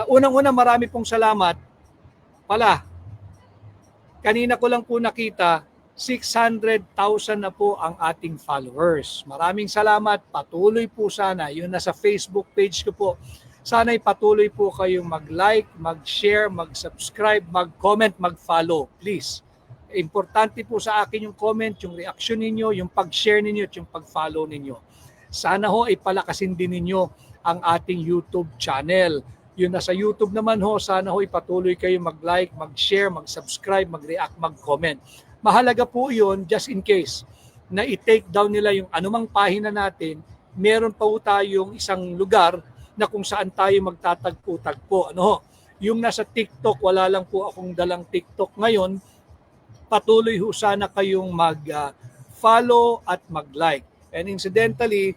Unang-una, marami pong salamat. Kanina ko lang po nakita, 600,000 na po ang ating followers. Maraming salamat. Patuloy po sana. Yun nasa Facebook page ko po. Sana'y patuloy po kayong mag-like, mag-share, mag-subscribe, mag-comment, mag-follow. Please. Importante po sa akin yung comment, yung reaction ninyo, yung pag-share ninyo at yung pag-follow ninyo. Sana ho ay palakasin din ninyo ang ating YouTube channel. Yun nasa YouTube naman ho, sana ho ipatuloy kayo mag-like, mag-share, mag-subscribe, mag-react, mag-comment. Mahalaga po yun just in case na i-take down nila yung anumang pahina natin, meron pa po tayong isang lugar na kung saan tayo magtatagpo-tagpo. Yung nasa TikTok, wala lang po akong dalang TikTok ngayon. Patuloy ho sana kayong mag-follow at mag-like. And incidentally,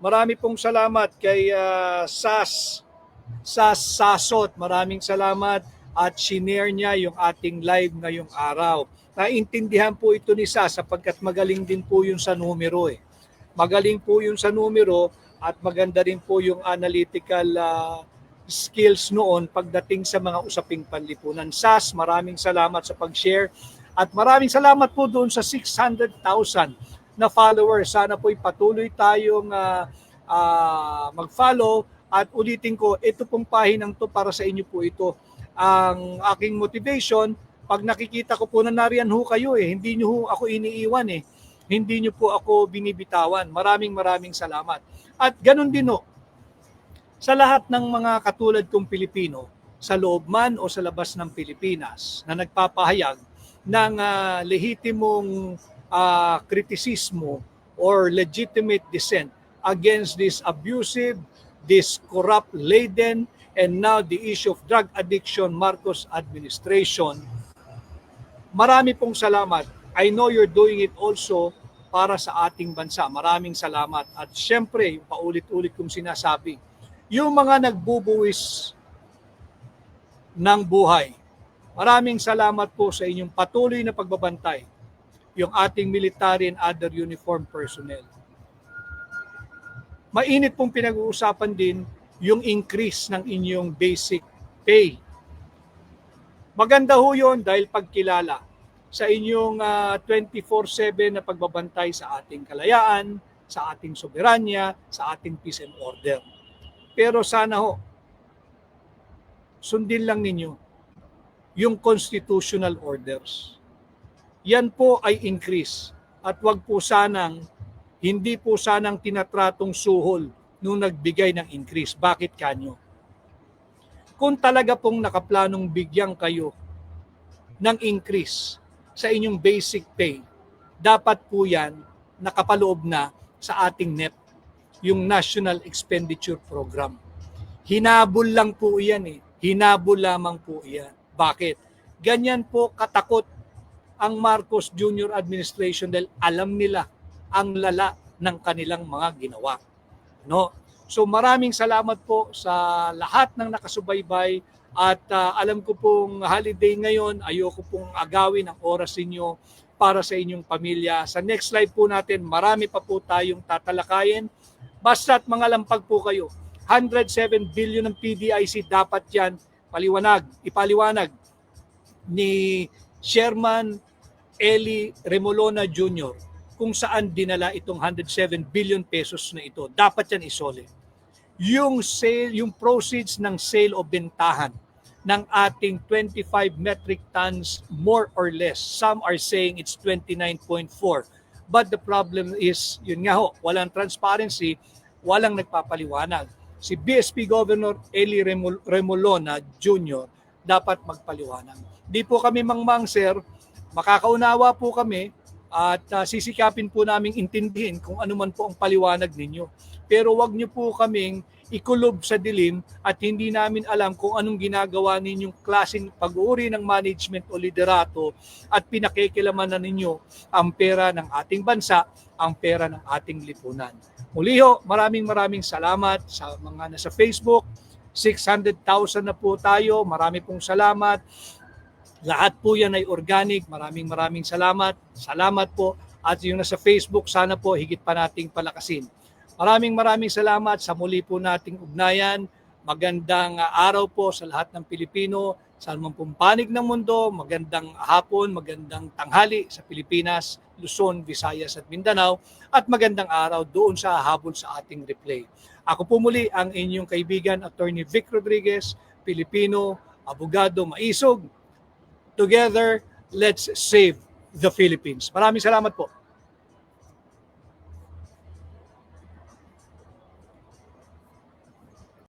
marami pong salamat kay Sas Sasot. Maraming salamat at shinare niya yung ating live ngayong araw. Naintindihan po ito ni Sas sapagkat magaling din po yun sa numero eh. Magaling po yun sa numero at maganda rin po yung analytical skills noon pagdating sa mga usaping panlipunan. Sas, maraming salamat sa pag-share at maraming salamat po doon sa 600,000 na followers. Sana po patuloy tayong mag-follow at ulitin ko, ito pong pahinang to para sa inyo po ito. Ang aking motivation, pag nakikita ko po na nariyan ho kayo hindi nyo ho ako iniiwan hindi nyo po ako binibitawan. Maraming salamat. At ganun din ho, sa lahat ng mga katulad kong Pilipino, sa loob man o sa labas ng Pilipinas, na nagpapahayag ng lehitimong kritisismo or legitimate dissent against this abusive, this corrupt-laden, and now the issue of drug addiction Marcos administration. Marami pong salamat. I know you're doing it also para sa ating bansa. Maraming salamat. At syempre, yung paulit-ulit kong sinasabi, yung mga nagbubuwis ng buhay, maraming salamat po sa inyong patuloy na pagbabantay, yung ating military and other uniformed personnel. Mainit pong pinag-uusapan din yung increase ng inyong basic pay. Maganda ho yun dahil pagkilala sa inyong 24/7 na pagbabantay sa ating kalayaan, sa ating soberanya, sa ating peace and order. Pero sana ho, sundin lang ninyo yung constitutional orders. Yan po ay increase at wag po sanang, hindi po sanang tinatratong suhol nung nagbigay ng increase. Bakit kanyo? Kung talaga pong nakaplanong bigyan kayo ng increase sa inyong basic pay, dapat po yan nakapaloob na sa ating NEP, yung National Expenditure Program. Hinabol lang po yan Hinabol lamang po yan. Bakit? Ganyan po katakot ang Marcos Jr. administration dahil alam nila ang lala ng kanilang mga ginawa. So maraming salamat po sa lahat ng nakasubaybay at alam ko pong holiday ngayon, ayoko pong agawin ang oras ninyo. para sa inyong pamilya. Sa next slide po natin, marami pa po tayong tatalakayin. Basta't mga lampag po kayo. 107 billion ng PDIC, dapat yan ipaliwanag ni Chairman Eli Remolona Jr. kung saan dinala itong 107 billion pesos na ito. Dapat yan isole. Yung proceeds ng sale o bentahan ng ating 25 metric tons more or less. Some are saying it's 29.4. But the problem is, yun nga ho, walang transparency, walang nagpapaliwanag. Si BSP Governor Eli Remolona Jr. dapat magpaliwanag. Di po kami mangmang, sir, makakaunawa po kami at sisikapin po naming intindihin kung ano man po ang paliwanag ninyo. Pero wag niyo po kaming ikulob sa dilim at hindi namin alam kung anong ginagawa ninyong klaseng pag-uuri ng management o liderato at pinakikilaman na ninyo ang pera ng ating bansa, ang pera ng ating lipunan. Muli ho, maraming salamat sa mga nasa Facebook. 600,000 na po tayo. Marami pong salamat. Lahat po yan ay organic. Maraming salamat. Salamat po. At yung nasa Facebook, sana po higit pa nating palakasin. Maraming salamat sa muli po nating ugnayan. Magandang araw po sa lahat ng Pilipino, sa anumang pong panig ng mundo. Magandang hapon, magandang tanghali sa Pilipinas, Luzon, Visayas at Mindanao. At magandang araw doon sa habol sa ating replay. Ako po muli ang inyong kaibigan, Attorney Vic Rodriguez, Pilipino, abogado, maisog. Together, let's save the Philippines. Maraming salamat po.